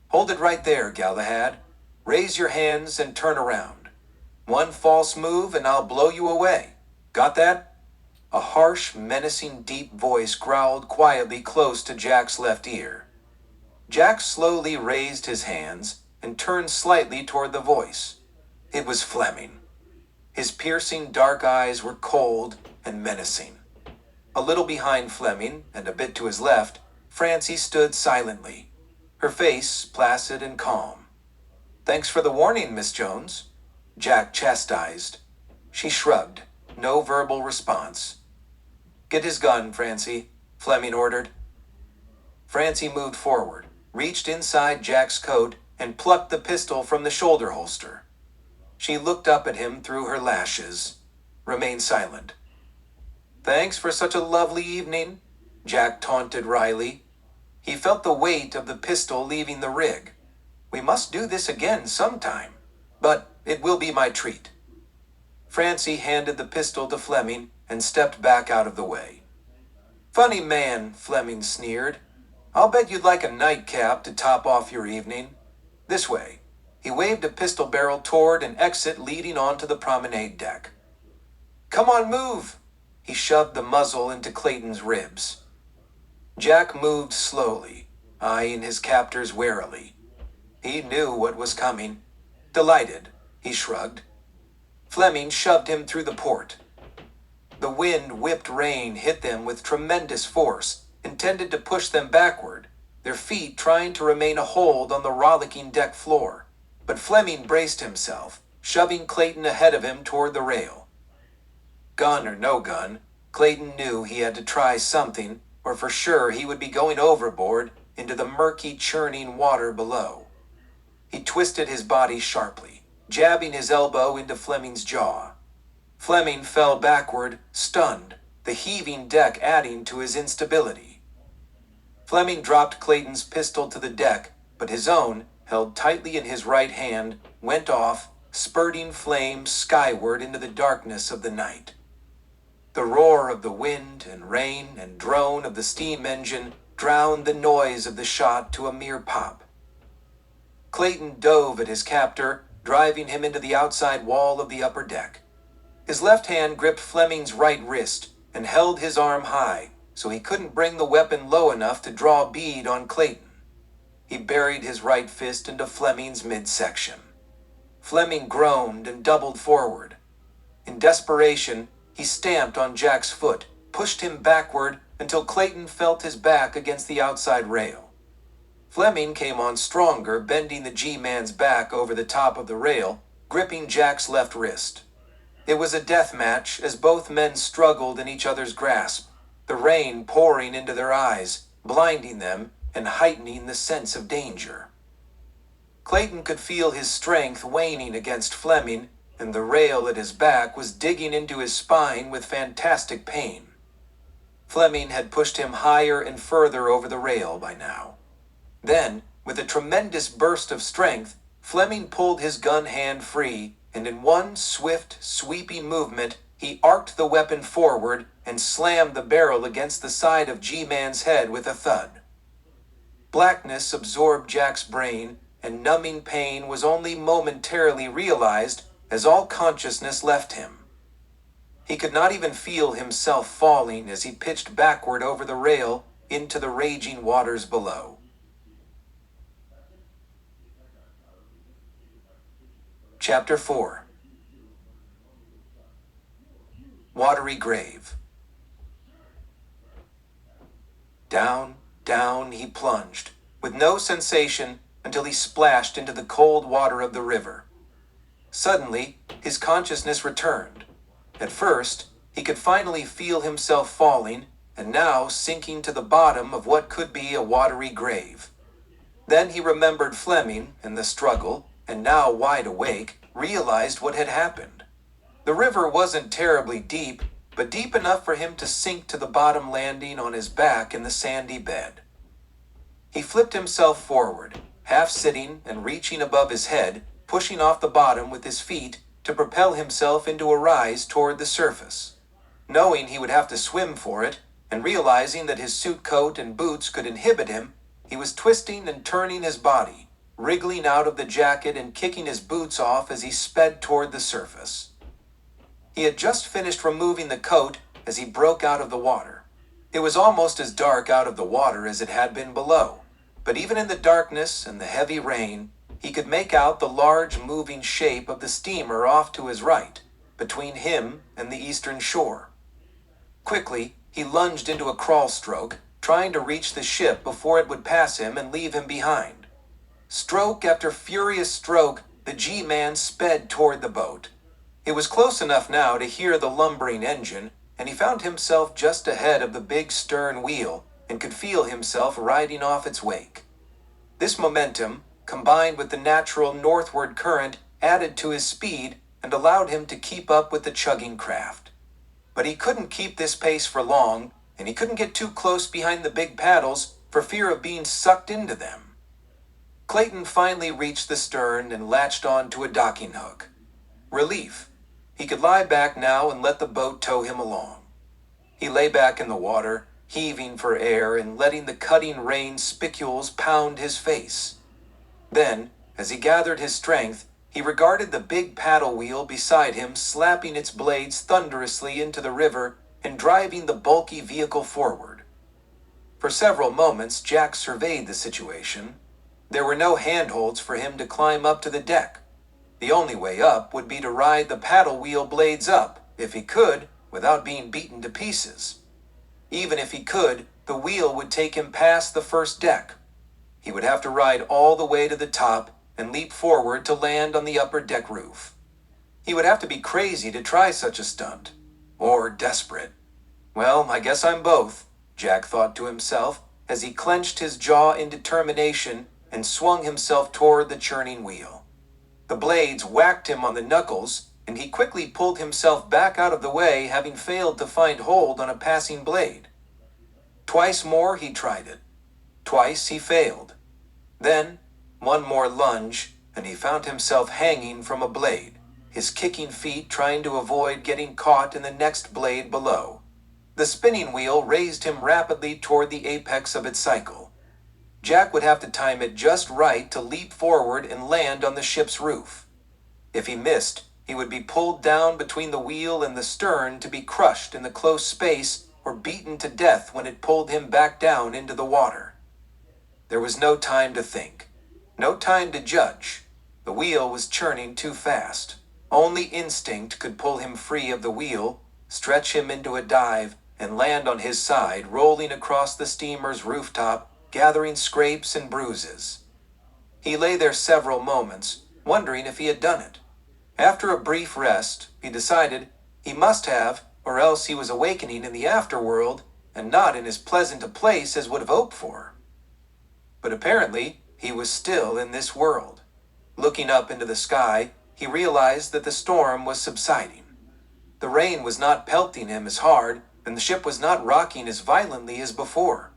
"Hold it right there, Galahad. Raise your hands and turn around. One false move and I'll blow you away. Got that?" A harsh, menacing, deep voice growled quietly close to Jack's left ear. Jack slowly raised his hands and turned slightly toward the voice. It was Fleming. His piercing dark eyes were cold and menacing. A little behind Fleming, and a bit to his left, Francie stood silently, her face placid and calm. "Thanks for the warning, Miss Jones," Jack chastised. She shrugged, no verbal response. "Get his gun, Francie," Fleming ordered. Francie moved forward, reached inside Jack's coat, and plucked the pistol from the shoulder holster. She looked up at him through her lashes, remained silent. "Thanks for such a lovely evening," Jack taunted wryly. He felt the weight of the pistol leaving the rig. "We must do this again sometime, but it will be my treat." Francie handed the pistol to Fleming and stepped back out of the way. "Funny man," Fleming sneered. "I'll bet you'd like a nightcap to top off your evening. This way." He waved a pistol barrel toward an exit leading onto the promenade deck. "Come on, move!" He shoved the muzzle into Clayton's ribs. Jack moved slowly, eyeing his captors warily. He knew what was coming. "Delighted," he shrugged. Fleming shoved him through the port. The wind-whipped rain hit them with tremendous force, intended to push them backward, their feet trying to remain a hold on the rollicking deck floor. But Fleming braced himself, shoving Clayton ahead of him toward the rail. Gun or no gun, Clayton knew he had to try something, or for sure he would be going overboard into the murky, churning water below. He twisted his body sharply, jabbing his elbow into Fleming's jaw. Fleming fell backward, stunned, the heaving deck adding to his instability. Fleming dropped Clayton's pistol to the deck, but his own, held tightly in his right hand, went off, spurting flames skyward into the darkness of the night. The roar of the wind and rain and drone of the steam engine drowned the noise of the shot to a mere pop. Clayton dove at his captor, driving him into the outside wall of the upper deck. His left hand gripped Fleming's right wrist and held his arm high, so he couldn't bring the weapon low enough to draw bead on Clayton. He buried his right fist into Fleming's midsection. Fleming groaned and doubled forward. In desperation, he stamped on Jack's foot, pushed him backward until Clayton felt his back against the outside rail. Fleming came on stronger, bending the G-man's back over the top of the rail, gripping Jack's left wrist. It was a death match as both men struggled in each other's grasp, the rain pouring into their eyes, blinding them and heightening the sense of danger. Clayton could feel his strength waning against Fleming, and the rail at his back was digging into his spine with fantastic pain. Fleming had pushed him higher and further over the rail by now. Then, with a tremendous burst of strength, Fleming pulled his gun hand free, and in one swift, sweeping movement, he arced the weapon forward and slammed the barrel against the side of G-man's head with a thud. Blackness absorbed Jack's brain, and numbing pain was only momentarily realized as all consciousness left him. He could not even feel himself falling as he pitched backward over the rail into the raging waters below. Chapter 4. Watery Grave. Down, down he plunged, with no sensation until he splashed into the cold water of the river. Suddenly, his consciousness returned. At first, he could finally feel himself falling, and now sinking to the bottom of what could be a watery grave. Then he remembered Fleming and the struggle, and now wide awake, realized what had happened. The river wasn't terribly deep, but deep enough for him to sink to the bottom, landing on his back in the sandy bed. He flipped himself forward, half sitting and reaching above his head, pushing off the bottom with his feet to propel himself into a rise toward the surface. Knowing he would have to swim for it, and realizing that his suit coat and boots could inhibit him, he was twisting and turning his body, wriggling out of the jacket and kicking his boots off as he sped toward the surface. He had just finished removing the coat as he broke out of the water. It was almost as dark out of the water as it had been below, but even in the darkness and the heavy rain, he could make out the large moving shape of the steamer off to his right, between him and the eastern shore. Quickly, he lunged into a crawl stroke, trying to reach the ship before it would pass him and leave him behind. Stroke after furious stroke, the G-man sped toward the boat. It was close enough now to hear the lumbering engine, and he found himself just ahead of the big stern wheel and could feel himself riding off its wake. This momentum, combined with the natural northward current, added to his speed and allowed him to keep up with the chugging craft. But he couldn't keep this pace for long, and he couldn't get too close behind the big paddles for fear of being sucked into them. Clayton finally reached the stern and latched on to a docking hook. Relief. He could lie back now and let the boat tow him along. He lay back in the water, heaving for air and letting the cutting rain spicules pound his face. Then, as he gathered his strength, he regarded the big paddle wheel beside him slapping its blades thunderously into the river and driving the bulky vehicle forward. For several moments, Jack surveyed the situation. There were no handholds for him to climb up to the deck. The only way up would be to ride the paddle wheel blades up, if he could, without being beaten to pieces. Even if he could, the wheel would take him past the first deck. He would have to ride all the way to the top and leap forward to land on the upper deck roof. He would have to be crazy to try such a stunt. Or desperate. Well, I guess I'm both, Jack thought to himself as he clenched his jaw in determination and swung himself toward the churning wheel. The blades whacked him on the knuckles, and he quickly pulled himself back out of the way, having failed to find hold on a passing blade. Twice more he tried it. Twice he failed. Then, one more lunge, and he found himself hanging from a blade, his kicking feet trying to avoid getting caught in the next blade below. The spinning wheel raised him rapidly toward the apex of its cycle. Jack would have to time it just right to leap forward and land on the ship's roof. If he missed, he would be pulled down between the wheel and the stern to be crushed in the close space or beaten to death when it pulled him back down into the water. There was no time to think. No time to judge. The wheel was churning too fast. Only instinct could pull him free of the wheel, stretch him into a dive, and land on his side, rolling across the steamer's rooftop, gathering scrapes and bruises. He lay there several moments, wondering if he had done it. After a brief rest, he decided he must have, or else he was awakening in the afterworld, and not in as pleasant a place as would have hoped for. But apparently, he was still in this world. Looking up into the sky, he realized that the storm was subsiding. The rain was not pelting him as hard, and the ship was not rocking as violently as before.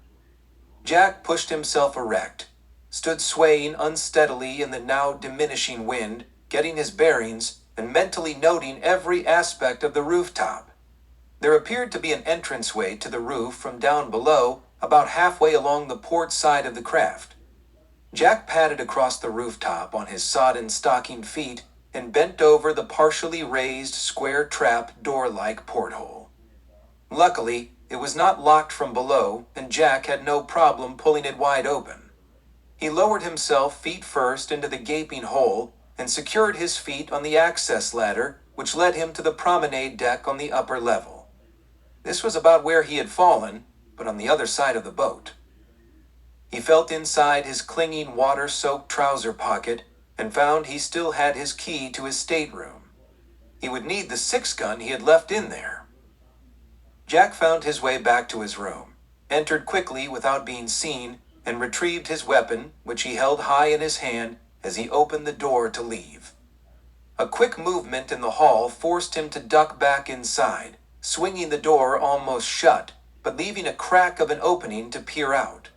Jack pushed himself erect, stood swaying unsteadily in the now diminishing wind, getting his bearings and mentally noting every aspect of the rooftop. There appeared to be an entranceway to the roof from down below, about halfway along the port side of the craft. Jack padded across the rooftop on his sodden stocking feet and bent over the partially raised square trap door-like porthole. Luckily, it was not locked from below, and Jack had no problem pulling it wide open. He lowered himself feet first into the gaping hole and secured his feet on the access ladder which led him to the promenade deck on the upper level. This was about where he had fallen, but on the other side of the boat. He felt inside his clinging water-soaked trouser pocket and found he still had his key to his stateroom. He would need the six-gun he had left in there. Jack found his way back to his room, entered quickly without being seen, and retrieved his weapon, which he held high in his hand as he opened the door to leave. A quick movement in the hall forced him to duck back inside, swinging the door almost shut, but leaving a crack of an opening to peer out.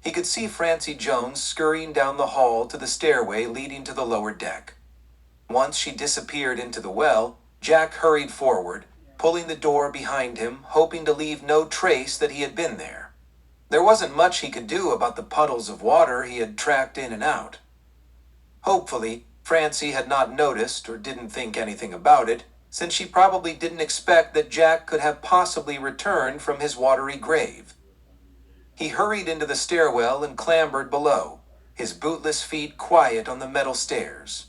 He could see Francie Jones scurrying down the hall to the stairway leading to the lower deck. Once she disappeared into the well, Jack hurried forward, pulling the door behind him, hoping to leave no trace that he had been there. There wasn't much he could do about the puddles of water he had tracked in and out. Hopefully, Francie had not noticed or didn't think anything about it, since she probably didn't expect that Jack could have possibly returned from his watery grave. He hurried into the stairwell and clambered below, his bootless feet quiet on the metal stairs.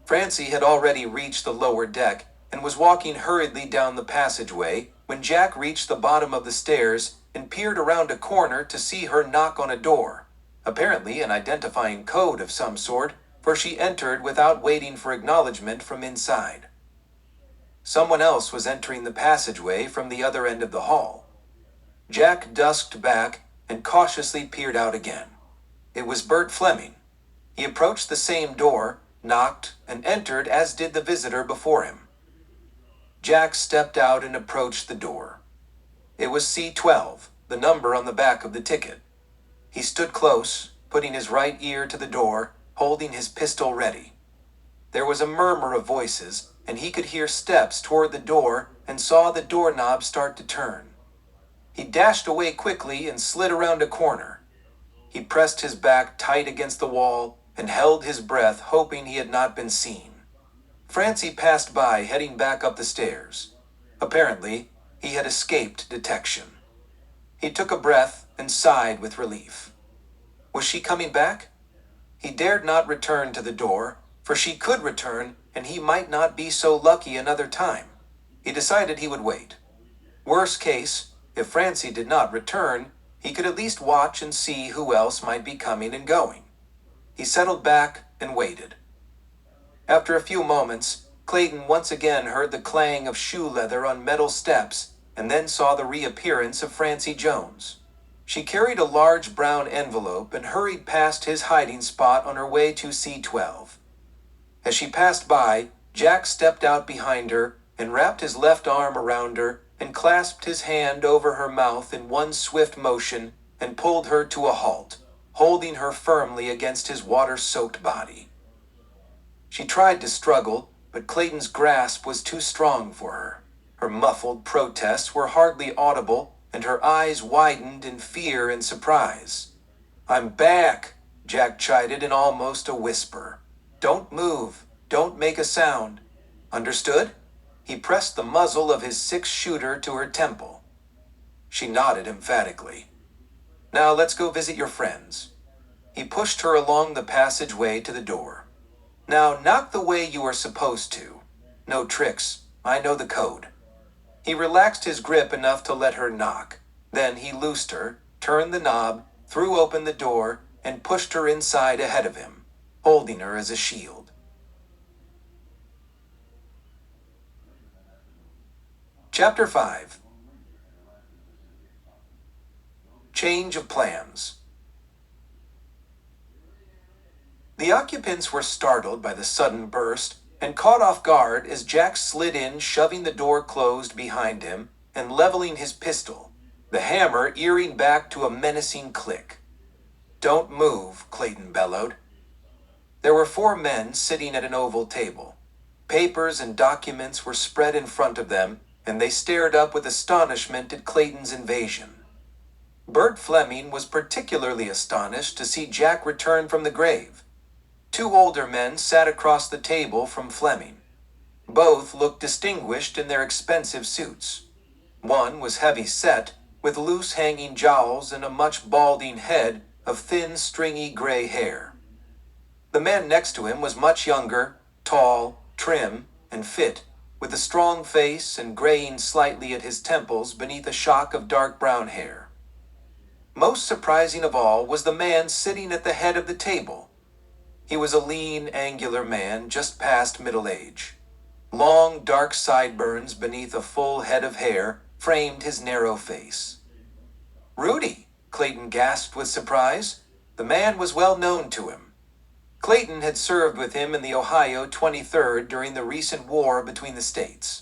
Francie had already reached the lower deck and was walking hurriedly down the passageway when Jack reached the bottom of the stairs and peered around a corner to see her knock on a door, apparently an identifying code of some sort, for she entered without waiting for acknowledgement from inside. Someone else was entering the passageway from the other end of the hall. Jack dusked back and cautiously peered out again. It was Bert Fleming. He approached the same door, knocked, and entered as did the visitor before him. Jack stepped out and approached the door. It was C12, the number on the back of the ticket. He stood close, putting his right ear to the door, holding his pistol ready. There was a murmur of voices, and he could hear steps toward the door and saw the doorknob start to turn. He dashed away quickly and slid around a corner. He pressed his back tight against the wall and held his breath, hoping he had not been seen. Francie passed by, heading back up the stairs. Apparently, he had escaped detection. He took a breath and sighed with relief. Was she coming back? He dared not return to the door, for she could return, and he might not be so lucky another time. He decided he would wait. Worst case, if Francie did not return, he could at least watch and see who else might be coming and going. He settled back and waited. After a few moments, Clayton once again heard the clang of shoe leather on metal steps and then saw the reappearance of Francie Jones. She carried a large brown envelope and hurried past his hiding spot on her way to C12. As she passed by, Jack stepped out behind her and wrapped his left arm around her and clasped his hand over her mouth in one swift motion and pulled her to a halt, holding her firmly against his water-soaked body. She tried to struggle, but Clayton's grasp was too strong for her. Her muffled protests were hardly audible, and her eyes widened in fear and surprise. "I'm back," Jack chided in almost a whisper. "Don't move. Don't make a sound. Understood?" He pressed the muzzle of his six-shooter to her temple. She nodded emphatically. "Now let's go visit your friends." He pushed her along the passageway to the door. "Now knock the way you are supposed to. No tricks. I know the code." He relaxed his grip enough to let her knock. Then he loosed her, turned the knob, threw open the door, and pushed her inside ahead of him, holding her as a shield. Chapter 5. Change of plans. The occupants were startled by the sudden burst and caught off guard as Jack slid in, shoving the door closed behind him and leveling his pistol, the hammer earing back to a menacing click. "Don't move," Clayton bellowed. There were 4 men sitting at an oval table. Papers and documents were spread in front of them, and they stared up with astonishment at Clayton's invasion. Bert Fleming was particularly astonished to see Jack return from the grave. 2 older men sat across the table from Fleming. Both looked distinguished in their expensive suits. One was heavy-set, with loose hanging jowls and a much balding head of thin, stringy gray hair. The man next to him was much younger, tall, trim, and fit, with a strong face and graying slightly at his temples beneath a shock of dark brown hair. Most surprising of all was the man sitting at the head of the table. He was a lean, angular man just past middle age. Long, dark sideburns beneath a full head of hair framed his narrow face. "Rudy," Clayton gasped with surprise. The man was well known to him. Clayton had served with him in the Ohio 23rd during the recent war between the states.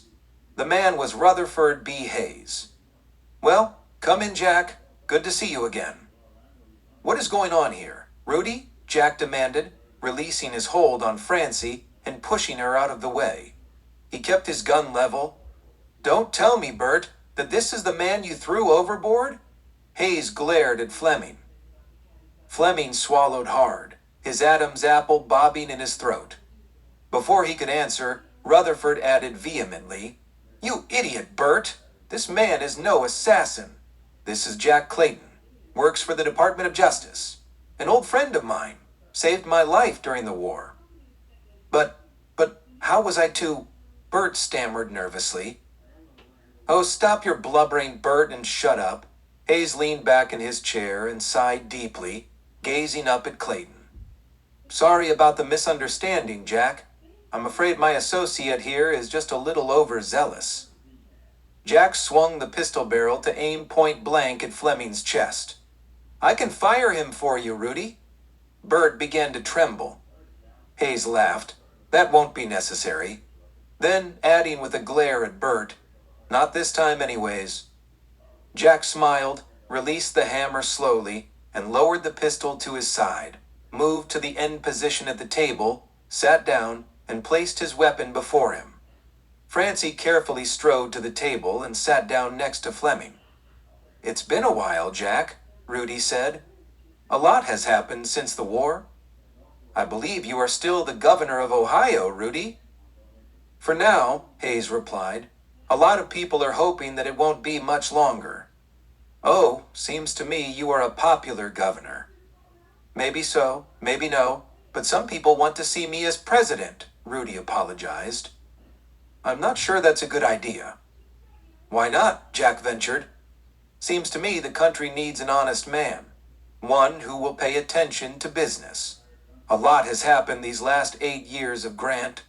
The man was Rutherford B. Hayes. "Well, come in, Jack. Good to see you again." "What is going on here, Rudy?" Jack demanded, releasing his hold on Francie and pushing her out of the way. He kept his gun level. "Don't tell me, Bert, that this is the man you threw overboard?" Hayes glared at Fleming. Fleming swallowed hard, his Adam's apple bobbing in his throat. Before he could answer, Rutherford added vehemently, "You idiot, Bert! This man is no assassin. This is Jack Clayton, works for the Department of Justice. An old friend of mine, saved my life during the war." But how was I to..." Bert stammered nervously. "Oh, stop your blubbering, Bert, and shut up." Hayes leaned back in his chair and sighed deeply, gazing up at Clayton. "Sorry about the misunderstanding, Jack. I'm afraid my associate here is just a little overzealous." Jack swung the pistol barrel to aim point blank at Fleming's chest. "I can fire him for you, Rudy." Bert began to tremble. Hayes laughed. "That won't be necessary." Then, adding with a glare at Bert, "Not this time anyways." Jack smiled, released the hammer slowly, and lowered the pistol to his side, moved to the end position at the table, sat down, and placed his weapon before him. Francie carefully strode to the table and sat down next to Fleming. "It's been a while, Jack," Rudy said. "A lot has happened since the war." "I believe you are still the governor of Ohio, Rudy." "For now," Hayes replied. "A lot of people are hoping that it won't be much longer." "Oh, seems to me you are a popular governor." "Maybe so, maybe no, but some people want to see me as president," Rudy apologized. "I'm not sure that's a good idea." "Why not?" Jack ventured. "Seems to me the country needs an honest man, one who will pay attention to business. A lot has happened these last 8 years of Grant."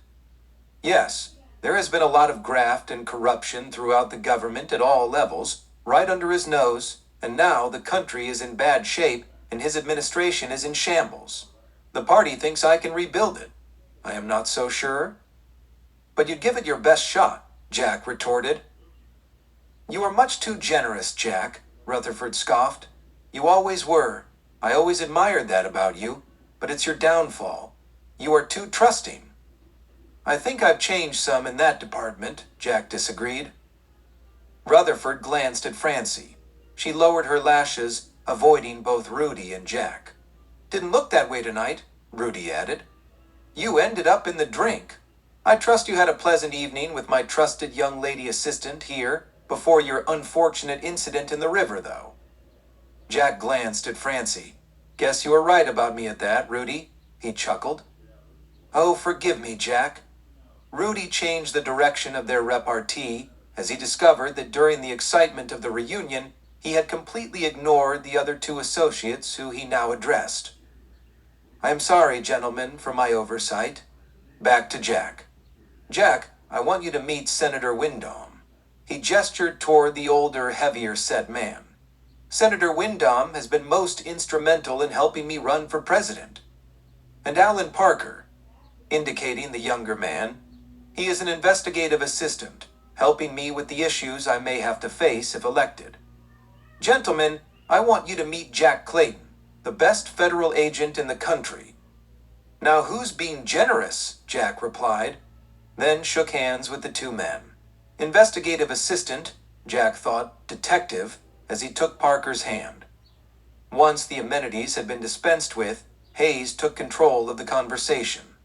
"Yes, there has been a lot of graft and corruption throughout the government at all levels, right under his nose, and now the country is in bad shape and his administration is in shambles. The party thinks I can rebuild it. I am not so sure." "But you'd give it your best shot," Jack retorted. "You are much too generous, Jack," Rutherford scoffed. "You always were. I always admired that about you, but it's your downfall. You are too trusting." "I think I've changed some in that department," Jack disagreed. Rutherford glanced at Francie. She lowered her lashes, avoiding both Rudy and Jack. "Didn't look that way tonight," Rudy added. "You ended up in the drink. I trust you had a pleasant evening with my trusted young lady assistant here before your unfortunate incident in the river, though." Jack glanced at Francie. "Guess you were right about me at that, Rudy," he chuckled. "Oh, forgive me, Jack." Rudy changed the direction of their repartee as he discovered that during the excitement of the reunion, he had completely ignored the other two associates who he now addressed. "I am sorry, gentlemen, for my oversight." Back to Jack. "Jack, I want you to meet Senator Windom." He gestured toward the older, heavier-set man. "Senator Windom has been most instrumental in helping me run for president. And Alan Parker," indicating the younger man. "He is an investigative assistant, helping me with the issues I may have to face if elected. Gentlemen, I want you to meet Jack Clayton, the best federal agent in the country." "Now who's being generous?" Jack replied, then shook hands with the two men. Investigative assistant, Jack thought detective, as he took Parker's hand. Once the amenities had been dispensed with, Hayes took control of the conversation.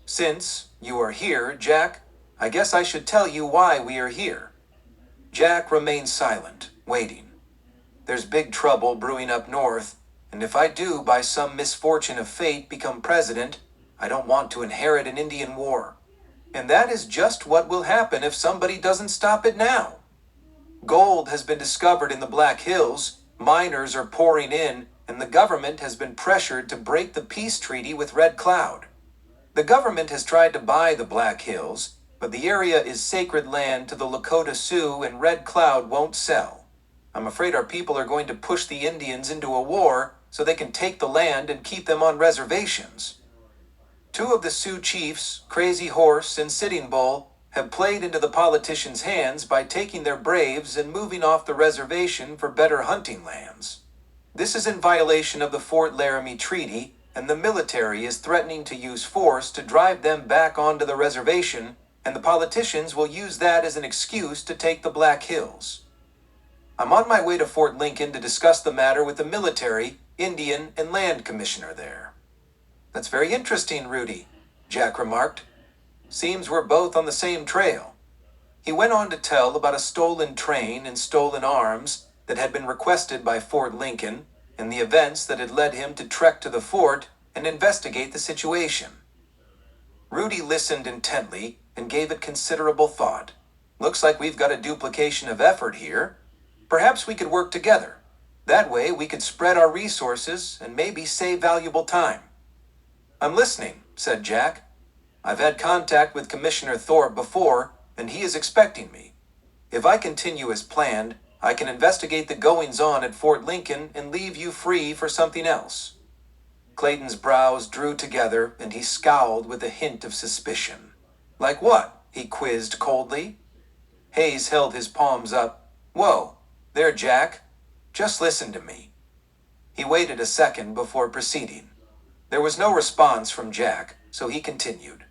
"Since you are here, Jack, I guess I should tell you why we are here." Jack remained silent, waiting. "There's big trouble brewing up north, and if I do, by some misfortune of fate, become president, I don't want to inherit an Indian war. And that is just what will happen if somebody doesn't stop it now. Gold has been discovered in the Black Hills, miners are pouring in, and the government has been pressured to break the peace treaty with Red Cloud. The government has tried to buy the Black Hills, but the area is sacred land to the Lakota Sioux and Red Cloud won't sell. I'm afraid our people are going to push the Indians into a war so they can take the land and keep them on reservations. Two of the Sioux chiefs, Crazy Horse and Sitting Bull, have played into the politicians' hands by taking their braves and moving off the reservation for better hunting lands. This is in violation of the Fort Laramie Treaty, and the military is threatening to use force to drive them back onto the reservation, and the politicians will use that as an excuse to take the Black Hills. I'm on my way to Fort Lincoln to discuss the matter with the military, Indian, and land commissioner there. That's very interesting, Rudy, Jack remarked. Seems we're both on the same trail. He went on to tell about a stolen train and stolen arms that had been requested by Fort Lincoln, and the events that had led him to trek to the fort and investigate the situation. Rudy listened intently and gave it considerable thought. Looks like we've got a duplication of effort here. Perhaps we could work together. That way we could spread our resources and maybe save valuable time. I'm listening, said Jack. I've had contact with Commissioner Thorpe before, and he is expecting me. If I continue as planned, I can investigate the goings-on at Fort Lincoln and leave you free for something else. Clayton's brows drew together, and he scowled with a hint of suspicion. Like what? He quizzed coldly. Hayes held his palms up. Whoa, there, Jack. Just listen to me. He waited a second before proceeding. There was no response from Jack, so he continued.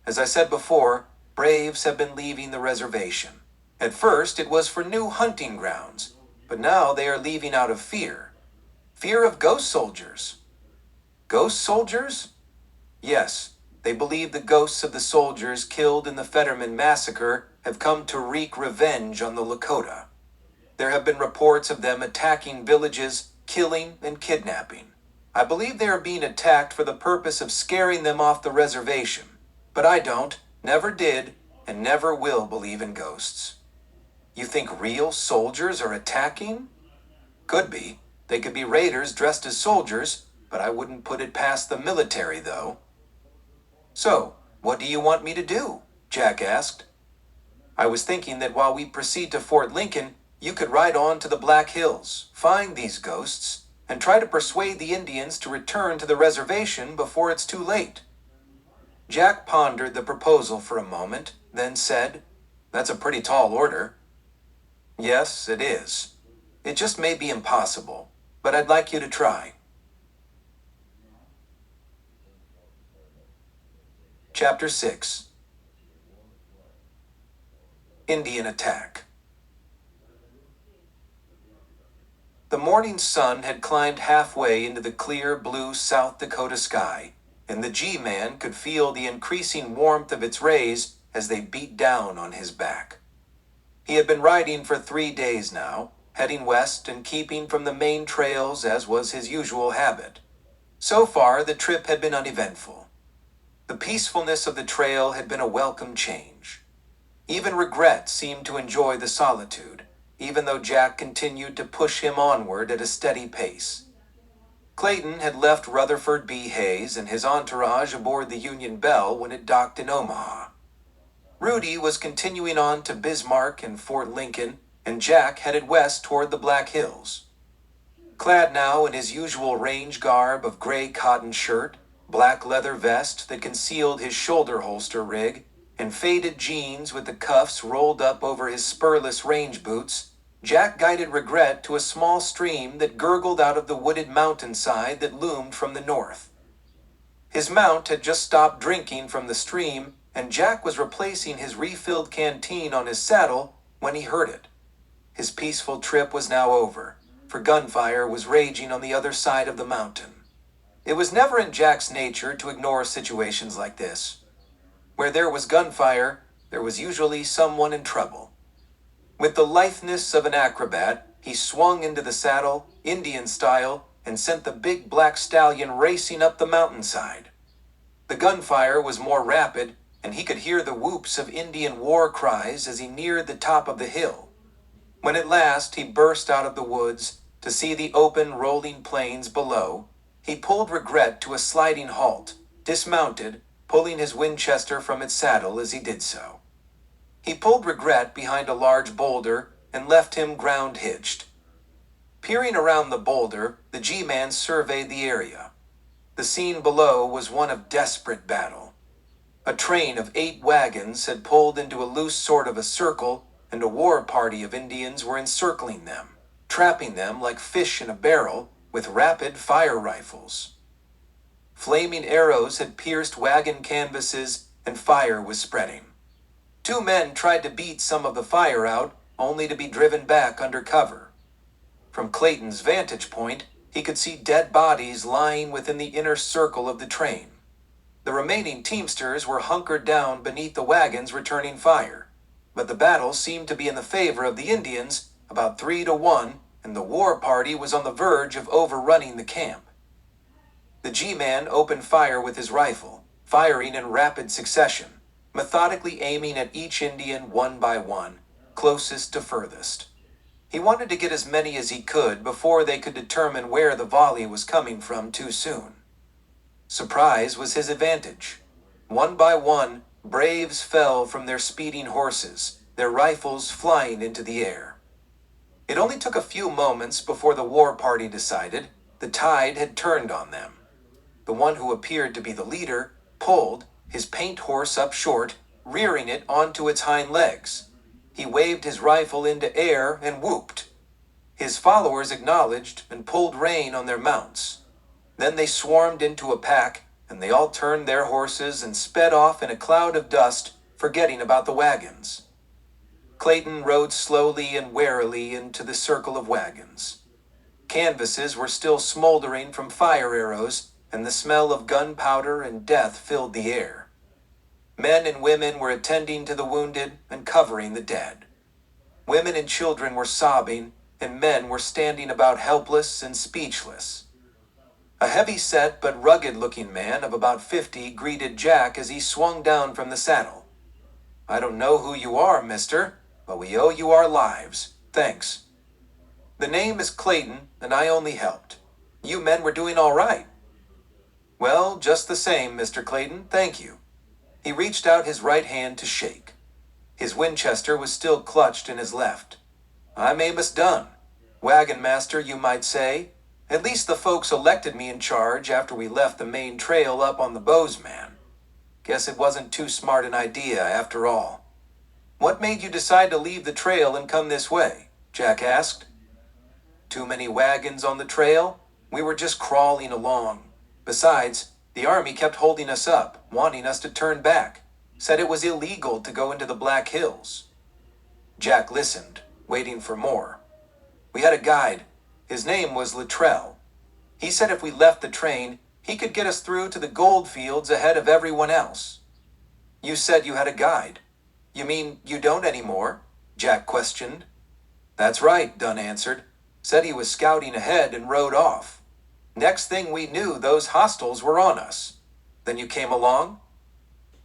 As I said before, braves have been leaving the reservation. At first, it was for new hunting grounds, but now they are leaving out of fear. Fear of ghost soldiers. Ghost soldiers? Yes, they believe the ghosts of the soldiers killed in the Fetterman massacre have come to wreak revenge on the Lakota. There have been reports of them attacking villages, killing, and kidnapping. I believe they are being attacked for the purpose of scaring them off the reservation, but I don't, never did, and never will believe in ghosts. You think real soldiers are attacking? Could be. They could be raiders dressed as soldiers, but I wouldn't put it past the military, though. So, what do you want me to do? Jack asked. I was thinking that while we proceed to Fort Lincoln, you could ride on to the Black Hills, find these ghosts, and try to persuade the Indians to return to the reservation before it's too late. Jack pondered the proposal for a moment, then said, That's a pretty tall order. Yes, it is. It just may be impossible, but I'd like you to try. Chapter 6. Indian Attack. The morning sun had climbed halfway into the clear blue South Dakota sky, and the G-Man could feel the increasing warmth of its rays as they beat down on his back. He had been riding for 3 days now, heading west and keeping from the main trails as was his usual habit. So far, the trip had been uneventful. The peacefulness of the trail had been a welcome change. Even Regret seemed to enjoy the solitude, even though Jack continued to push him onward at a steady pace. Clayton had left Rutherford B. Hayes and his entourage aboard the Union Belle when it docked in Omaha. Rudy was continuing on to Bismarck and Fort Lincoln, and Jack headed west toward the Black Hills. Clad now in his usual range garb of gray cotton shirt, black leather vest that concealed his shoulder holster rig, and faded jeans with the cuffs rolled up over his spurless range boots, Jack guided Regret to a small stream that gurgled out of the wooded mountainside that loomed from the north. His mount had just stopped drinking from the stream, and Jack was replacing his refilled canteen on his saddle when he heard it. His peaceful trip was now over, for gunfire was raging on the other side of the mountain. It was never in Jack's nature to ignore situations like this. Where there was gunfire, there was usually someone in trouble. With the litheness of an acrobat, he swung into the saddle, Indian style, and sent the big black stallion racing up the mountainside. The gunfire was more rapid, and he could hear the whoops of Indian war cries as he neared the top of the hill. When at last he burst out of the woods to see the open, rolling plains below, he pulled Regret to a sliding halt, dismounted, pulling his Winchester from its saddle as he did so. He pulled Regret behind a large boulder and left him ground-hitched. Peering around the boulder, the G-Man surveyed the area. The scene below was one of desperate battle. A train of 8 wagons had pulled into a loose sort of a circle, and a war party of Indians were encircling them, trapping them like fish in a barrel with rapid fire rifles. Flaming arrows had pierced wagon canvases, and fire was spreading. 2 men tried to beat some of the fire out, only to be driven back under cover. From Clayton's vantage point, he could see dead bodies lying within the inner circle of the train. The remaining teamsters were hunkered down beneath the wagons returning fire, but the battle seemed to be in the favor of the Indians, about 3-1, and the war party was on the verge of overrunning the camp. The G-Man opened fire with his rifle, firing in rapid succession, methodically aiming at each Indian one by one, closest to furthest. He wanted to get as many as he could before they could determine where the volley was coming from too soon. Surprise was his advantage. One by one, braves fell from their speeding horses, their rifles flying into the air. It only took a few moments before the war party decided the tide had turned on them. The one who appeared to be the leader pulled, his paint horse up short, rearing it onto its hind legs. He waved his rifle into air and whooped. His followers acknowledged and pulled rein on their mounts. Then they swarmed into a pack, and they all turned their horses and sped off in a cloud of dust, forgetting about the wagons. Clayton rode slowly and warily into the circle of wagons. Canvases were still smoldering from fire arrows, and the smell of gunpowder and death filled the air. Men and women were attending to the wounded and covering the dead. Women and children were sobbing, and men were standing about helpless and speechless. A heavy-set but rugged-looking man of about 50 greeted Jack as he swung down from the saddle. "I don't know who you are, mister, but we owe you our lives. Thanks." "The name is Clayton, and I only helped. You men were doing all right." "Well, just the same, Mr. Clayton, thank you." He reached out his right hand to shake. His Winchester was still clutched in his left. "I'm Amos Dunn. Wagon master, you might say. At least the folks elected me in charge after we left the main trail up on the Bozeman. Guess it wasn't too smart an idea after all." "What made you decide to leave the trail and come this way?" Jack asked. "Too many wagons on the trail? We were just crawling along. Besides, the army kept holding us up, wanting us to turn back. Said it was illegal to go into the Black Hills." Jack listened, waiting for more. "We had a guide. His name was Luttrell. He said if we left the train, he could get us through to the gold fields ahead of everyone else." "You said you had a guide. You mean you don't anymore?" Jack questioned. "That's right," Dunn answered. "Said he was scouting ahead and rode off. Next thing we knew, those hostiles were on us. Then you came along?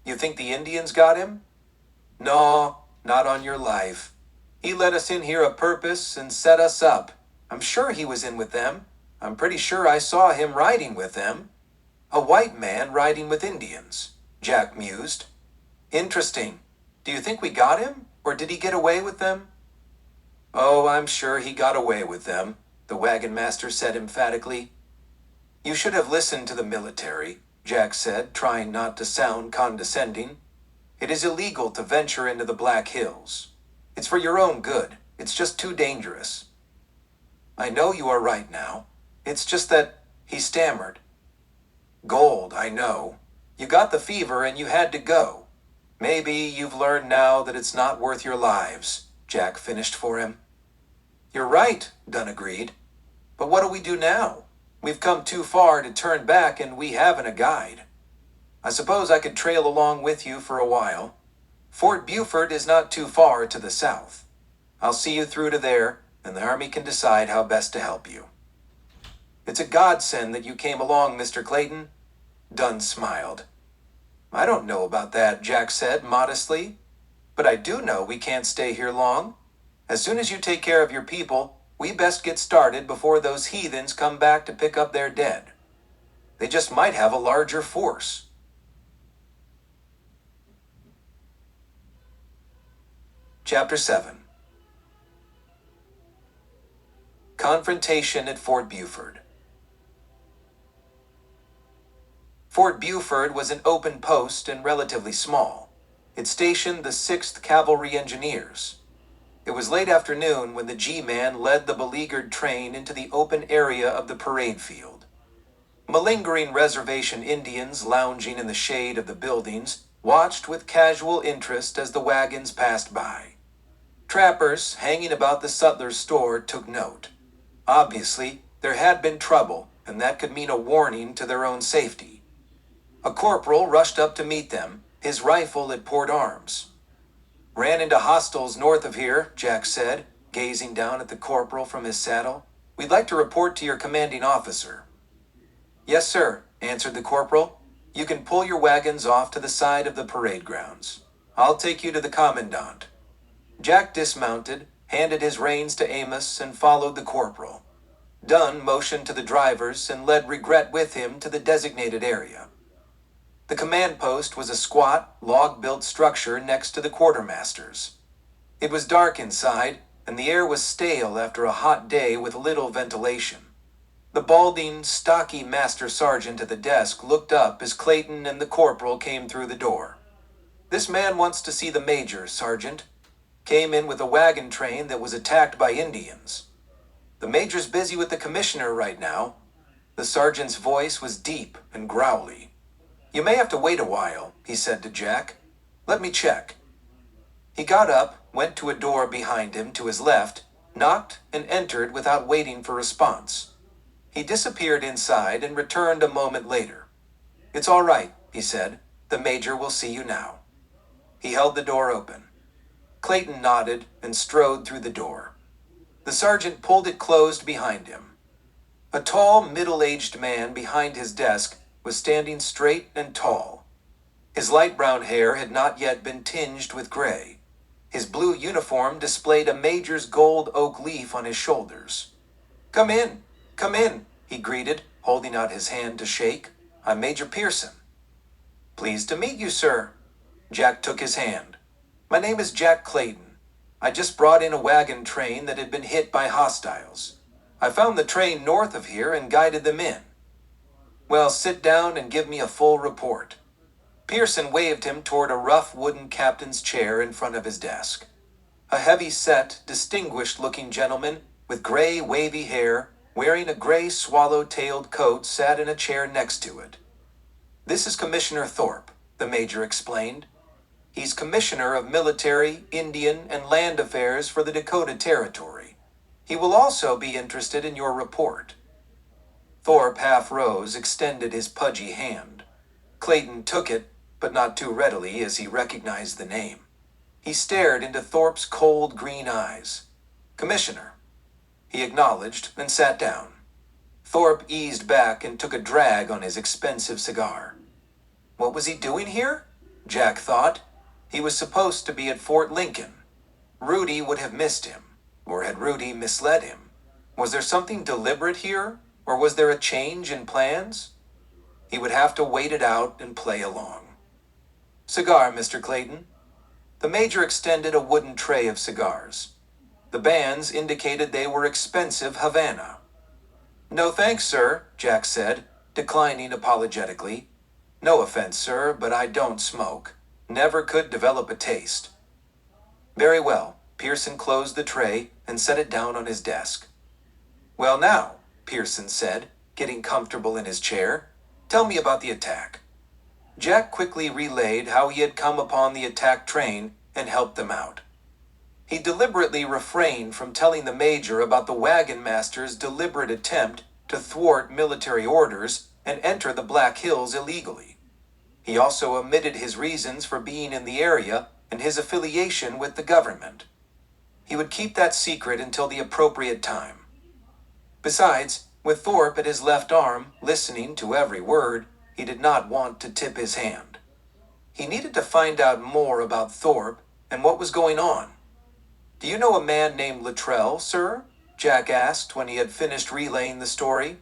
You think the Indians got him?" "No, not on your life. He let us in here a purpose and set us up. I'm sure he was in with them. I'm pretty sure I saw him riding with them." "A white man riding with Indians," Jack mused. "Interesting. Do you think we got him, or did he get away with them?" "Oh, I'm sure he got away with them," the wagon master said emphatically. "You should have listened to the military," Jack said, trying not to sound condescending. "It is illegal to venture into the Black Hills. It's for your own good. It's just too dangerous." "I know you are right now. It's just that," he stammered. "Gold, I know. You got the fever and you had to go. Maybe you've learned now that it's not worth your lives," Jack finished for him. "You're right," Dunn agreed. "But what do we do now? We've come too far to turn back and we haven't a guide. I suppose I could trail along with you for a while. Fort Buford is not too far to the south. I'll see you through to there, and the army can decide how best to help you." "It's a godsend that you came along, Mr. Clayton." Dunn smiled. I don't know about that, Jack said modestly. But I do know we can't stay here long. As soon as you take care of your people, we best get started before those heathens come back to pick up their dead. They just might have a larger force. Chapter 7. Confrontation at Fort Buford. Fort Buford was an open post and relatively small. It stationed the 6th Cavalry Engineers. It was late afternoon when the G-Man led the beleaguered train into the open area of the parade field. Malingering reservation Indians lounging in the shade of the buildings watched with casual interest as the wagons passed by. Trappers hanging about the sutler's store took note. Obviously, there had been trouble, and that could mean a warning to their own safety. A corporal rushed up to meet them, his rifle at port arms. "Ran into hostiles north of here," Jack said, gazing down at the corporal from his saddle. "We'd like to report to your commanding officer." "Yes, sir," answered the corporal. "You can pull your wagons off to the side of the parade grounds. I'll take you to the commandant." Jack dismounted, handed his reins to Amos, and followed the corporal. Dunn motioned to the drivers and led Regret with him to the designated area. The command post was a squat, log-built structure next to the quartermaster's. It was dark inside, and the air was stale after a hot day with little ventilation. The balding, stocky master sergeant at the desk looked up as Clayton and the corporal came through the door. "This man wants to see the major, Sergeant. Came in with a wagon train that was attacked by Indians. The major's busy with the commissioner right now." The sergeant's voice was deep and growly. "You may have to wait a while," he said to Jack. "Let me check." He got up, went to a door behind him to his left, knocked, and entered without waiting for response. He disappeared inside and returned a moment later. "It's all right," he said. "The major will see you now." He held the door open. Clayton nodded and strode through the door. The sergeant pulled it closed behind him. A tall, middle-aged man behind his desk was standing straight and tall. His light brown hair had not yet been tinged with gray. His blue uniform displayed a major's gold oak leaf on his shoulders. Come in," he greeted, holding out his hand to shake. "I'm Major Pearson." "Pleased to meet you, sir." Jack took his hand. "My name is Jack Clayton. I just brought in a wagon train that had been hit by hostiles. I found the train north of here and guided them in." "Well, sit down and give me a full report." Pearson waved him toward a rough wooden captain's chair in front of his desk. A heavy-set, distinguished-looking gentleman with gray, wavy hair, wearing a gray swallow-tailed coat, sat in a chair next to it. "This is Commissioner Thorpe," the major explained. "He's Commissioner of Military, Indian, and Land Affairs for the Dakota Territory. He will also be interested in your report." Thorpe half rose, extended his pudgy hand. Clayton took it, but not too readily as he recognized the name. He stared into Thorpe's cold green eyes. "Commissioner." He acknowledged and sat down. Thorpe eased back and took a drag on his expensive cigar. What was he doing here? Jack thought. He was supposed to be at Fort Lincoln. Rudy would have missed him. Or had Rudy misled him? Was there something deliberate here? Or was there a change in plans? He would have to wait it out and play along. "Cigar, Mr. Clayton." The major extended a wooden tray of cigars. The bands indicated they were expensive Havana. "No thanks, sir," Jack said, declining apologetically. "No offense, sir, but I don't smoke. Never could develop a taste." "Very well." Pearson closed the tray and set it down on his desk. "Well now," Pearson said, getting comfortable in his chair, "tell me about the attack." Jack quickly relayed how he had come upon the attack train and helped them out. He deliberately refrained from telling the major about the wagon master's deliberate attempt to thwart military orders and enter the Black Hills illegally. He also omitted his reasons for being in the area and his affiliation with the government. He would keep that secret until the appropriate time. Besides, with Thorpe at his left arm, listening to every word, he did not want to tip his hand. He needed to find out more about Thorpe and what was going on. "Do you know a man named Luttrell, sir?" Jack asked when he had finished relaying the story.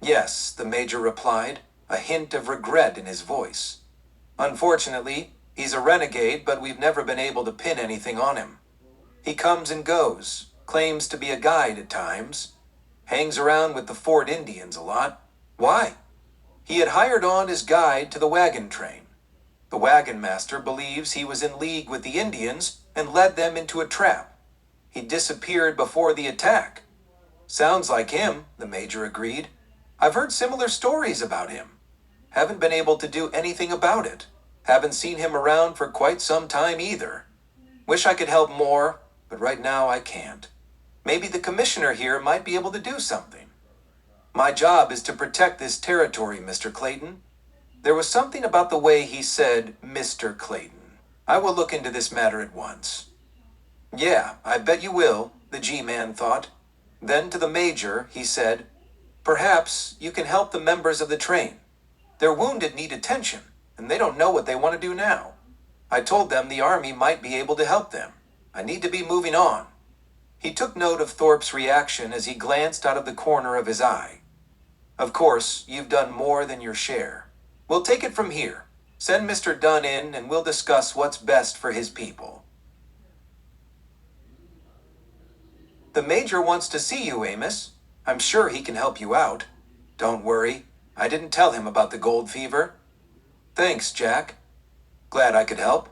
"Yes," the major replied, a hint of regret in his voice. "Unfortunately, he's a renegade, but we've never been able to pin anything on him. He comes and goes, claims to be a guide at times, hangs around with the Fort Indians a lot. Why? He had hired on as guide to the wagon train. The wagon master believes he was in league with the Indians and led them into a trap. He disappeared before the attack." "Sounds like him," the major agreed. "I've heard similar stories about him. Haven't been able to do anything about it. Haven't seen him around for quite some time either. Wish I could help more, but right now I can't. Maybe the commissioner here might be able to do something. My job is to protect this territory, Mr. Clayton." There was something about the way he said Mr. Clayton. "I will look into this matter at once." "Yeah, I bet you will," the G-man thought. Then to the major, he said, "Perhaps you can help the members of the train. Their wounded need attention, and they don't know what they want to do now. I told them the army might be able to help them. I need to be moving on." He took note of Thorpe's reaction as he glanced out of the corner of his eye. "Of course, you've done more than your share. We'll take it from here. Send Mr. Dunn in and we'll discuss what's best for his people." "The major wants to see you, Amos. I'm sure he can help you out. Don't worry, I didn't tell him about the gold fever." "Thanks, Jack. Glad I could help."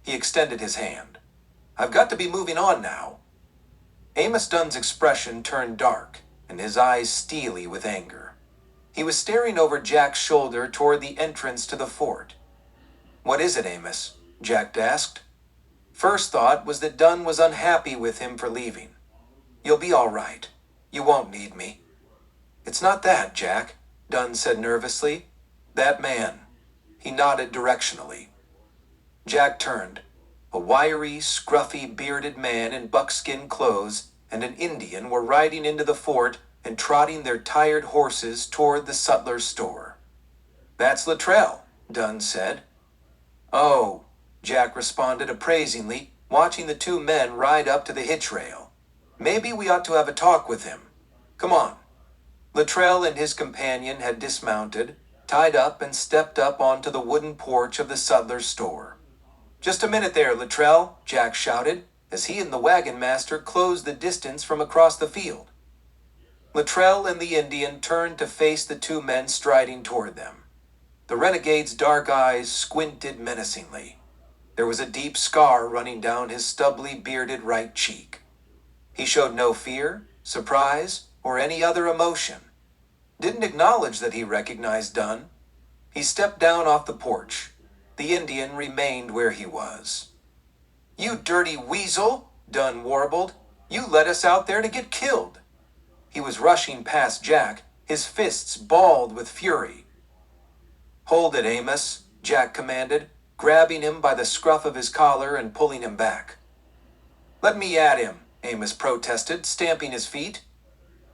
He extended his hand. "I've got to be moving on now." Amos Dunn's expression turned dark, and his eyes steely with anger. He was staring over Jack's shoulder toward the entrance to the fort. "What is it, Amos?" Jack asked. First thought was that Dunn was unhappy with him for leaving. "You'll be all right. You won't need me." "It's not that, Jack," Dunn said nervously. "That man." He nodded directionally. Jack turned. A wiry, scruffy, bearded man in buckskin clothes and an Indian were riding into the fort and trotting their tired horses toward the sutler's store. "That's Luttrell," Dunn said. "Oh," Jack responded appraisingly, watching the two men ride up to the hitch rail. "Maybe we ought to have a talk with him. Come on." Luttrell and his companion had dismounted, tied up, and stepped up onto the wooden porch of the sutler's store. "Just a minute there, Luttrell," Jack shouted, as he and the wagon master closed the distance from across the field. Luttrell and the Indian turned to face the two men striding toward them. The renegade's dark eyes squinted menacingly. There was a deep scar running down his stubbly, bearded right cheek. He showed no fear, surprise, or any other emotion. Didn't acknowledge that he recognized Dunn. He stepped down off the porch. The Indian remained where he was. "You dirty weasel," Dunn warbled. "You led us out there to get killed." He was rushing past Jack, his fists balled with fury. "Hold it, Amos," Jack commanded, grabbing him by the scruff of his collar and pulling him back. "Let me at him," Amos protested, stamping his feet.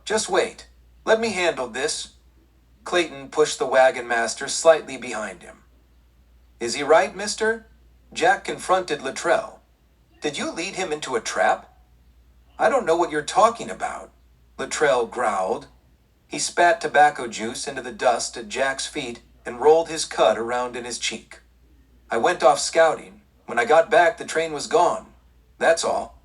"Just wait. Let me handle this." Clayton pushed the wagon master slightly behind him. "Is he right, mister?" Jack confronted Luttrell. "Did you lead him into a trap?" "I don't know what you're talking about," Luttrell growled. He spat tobacco juice into the dust at Jack's feet and rolled his cut around in his cheek. "I went off scouting. When I got back, the train was gone. That's all."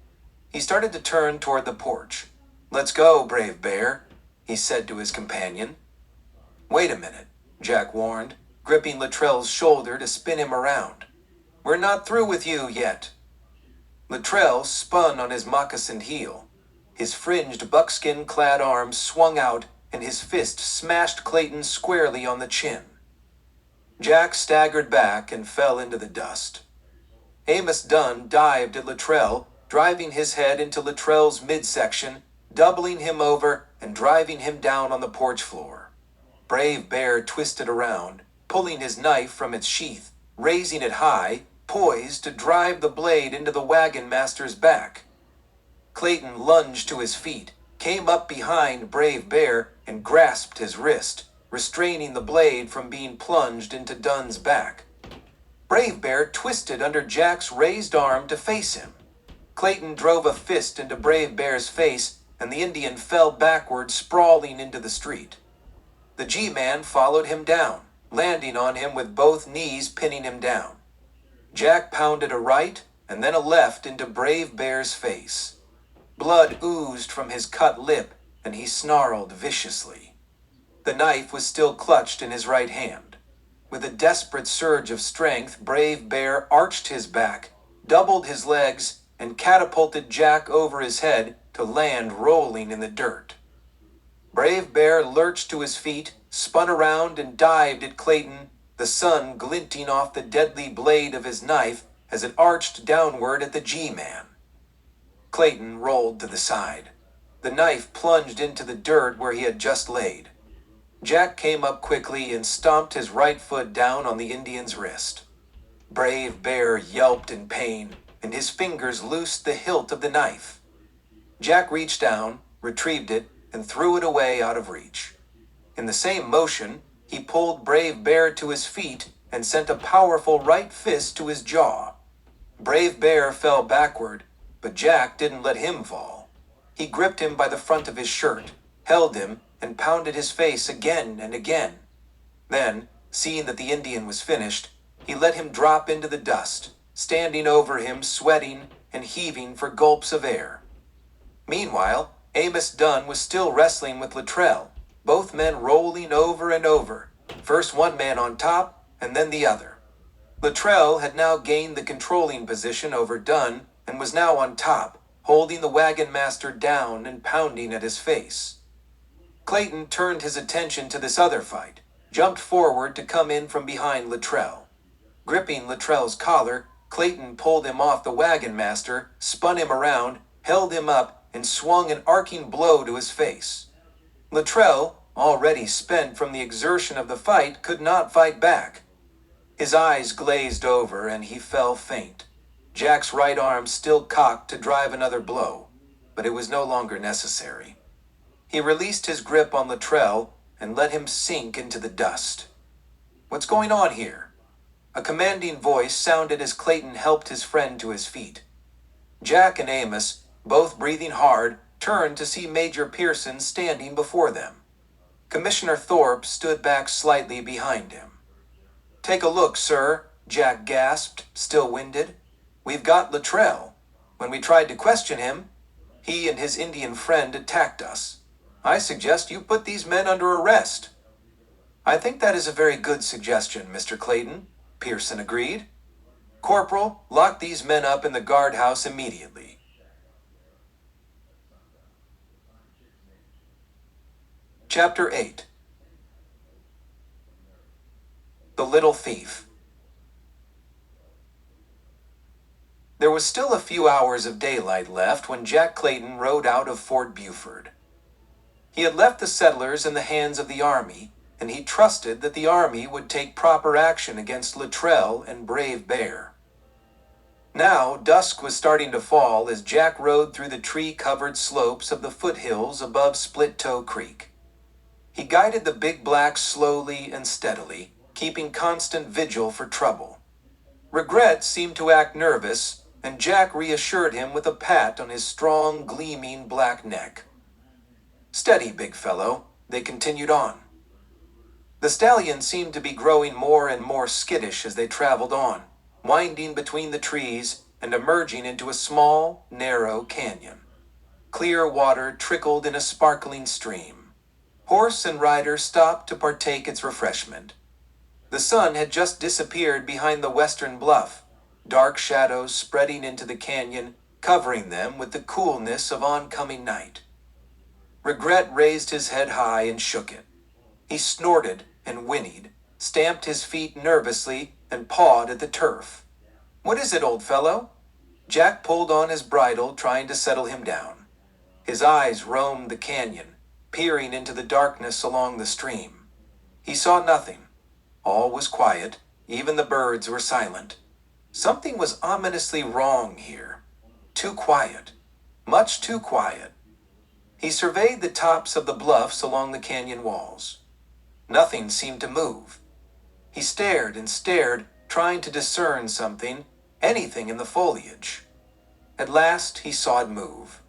He started to turn toward the porch. "Let's go, brave bear," he said to his companion. "Wait a minute," Jack warned, gripping Luttrell's shoulder to spin him around. "We're not through with you yet." Luttrell spun on his moccasined heel. His fringed buckskin-clad arms swung out, and his fist smashed Clayton squarely on the chin. Jack staggered back and fell into the dust. Amos Dunn dived at Luttrell, driving his head into Luttrell's midsection, doubling him over and driving him down on the porch floor. Brave Bear twisted around, pulling his knife from its sheath, raising it high, poised to drive the blade into the wagon master's back. Clayton lunged to his feet, came up behind Brave Bear, and grasped his wrist, restraining the blade from being plunged into Dunn's back. Brave Bear twisted under Jack's raised arm to face him. Clayton drove a fist into Brave Bear's face, and the Indian fell backward, sprawling into the street. The G-Man followed him down, landing on him with both knees, pinning him down. Jack pounded a right and then a left into Brave Bear's face. Blood oozed from his cut lip, and he snarled viciously. The knife was still clutched in his right hand. With a desperate surge of strength, Brave Bear arched his back, doubled his legs, and catapulted Jack over his head to land rolling in the dirt. Brave Bear lurched to his feet, spun around, and dived at Clayton, the sun glinting off the deadly blade of his knife as it arched downward at the G-Man. Clayton rolled to the side. The knife plunged into the dirt where he had just laid. Jack came up quickly and stomped his right foot down on the Indian's wrist. Brave Bear yelped in pain, and his fingers loosed the hilt of the knife. Jack reached down, retrieved it, and threw it away out of reach. In the same motion, he pulled Brave Bear to his feet and sent a powerful right fist to his jaw. Brave Bear fell backward, but Jack didn't let him fall. He gripped him by the front of his shirt, held him, and pounded his face again and again. Then, seeing that the Indian was finished, he let him drop into the dust, standing over him, sweating and heaving for gulps of air. Meanwhile, Amos Dunn was still wrestling with Luttrell, both men rolling over and over, first one man on top and then the other. Luttrell had now gained the controlling position over Dunn and was now on top, holding the wagon master down and pounding at his face. Clayton turned his attention to this other fight, jumped forward to come in from behind Luttrell. Gripping Luttrell's collar, Clayton pulled him off the wagon master, spun him around, held him up, and swung an arcing blow to his face. Luttrell, already spent from the exertion of the fight, could not fight back. His eyes glazed over and he fell faint. Jack's right arm still cocked to drive another blow, but it was no longer necessary. He released his grip on Luttrell and let him sink into the dust. "What's going on here?" A commanding voice sounded as Clayton helped his friend to his feet. Jack and Amos, both breathing hard, turned to see Major Pearson standing before them. Commissioner Thorpe stood back slightly behind him. "Take a look, sir," Jack gasped, still winded. "We've got Luttrell. When we tried to question him, he and his Indian friend attacked us. I suggest you put these men under arrest." "I think that is a very good suggestion, Mr. Clayton," Pearson agreed. "Corporal, lock these men up in the guardhouse immediately." Chapter 8. The Little Thief. There was still a few hours of daylight left when Jack Clayton rode out of Fort Buford. He had left the settlers in the hands of the army, and he trusted that the army would take proper action against Luttrell and Brave Bear. Now, dusk was starting to fall as Jack rode through the tree-covered slopes of the foothills above Split Toe Creek. He guided the big black slowly and steadily, keeping constant vigil for trouble. Regret seemed to act nervous, and Jack reassured him with a pat on his strong, gleaming black neck. "Steady, big fellow," they continued on. The stallion seemed to be growing more and more skittish as they traveled on, winding between the trees and emerging into a small, narrow canyon. Clear water trickled in a sparkling stream. Horse and rider stopped to partake its refreshment. The sun had just disappeared behind the western bluff, dark shadows spreading into the canyon, covering them with the coolness of oncoming night. Regret raised his head high and shook it. He snorted and whinnied, stamped his feet nervously, and pawed at the turf. "What is it, old fellow?" Jack pulled on his bridle, trying to settle him down. His eyes roamed the canyon, peering into the darkness along the stream. He saw nothing. All was quiet, even the birds were silent. Something was ominously wrong here. Too quiet. Much too quiet. He surveyed the tops of the bluffs along the canyon walls. Nothing seemed to move. He stared and stared, trying to discern something, anything in the foliage. At last, he saw it move.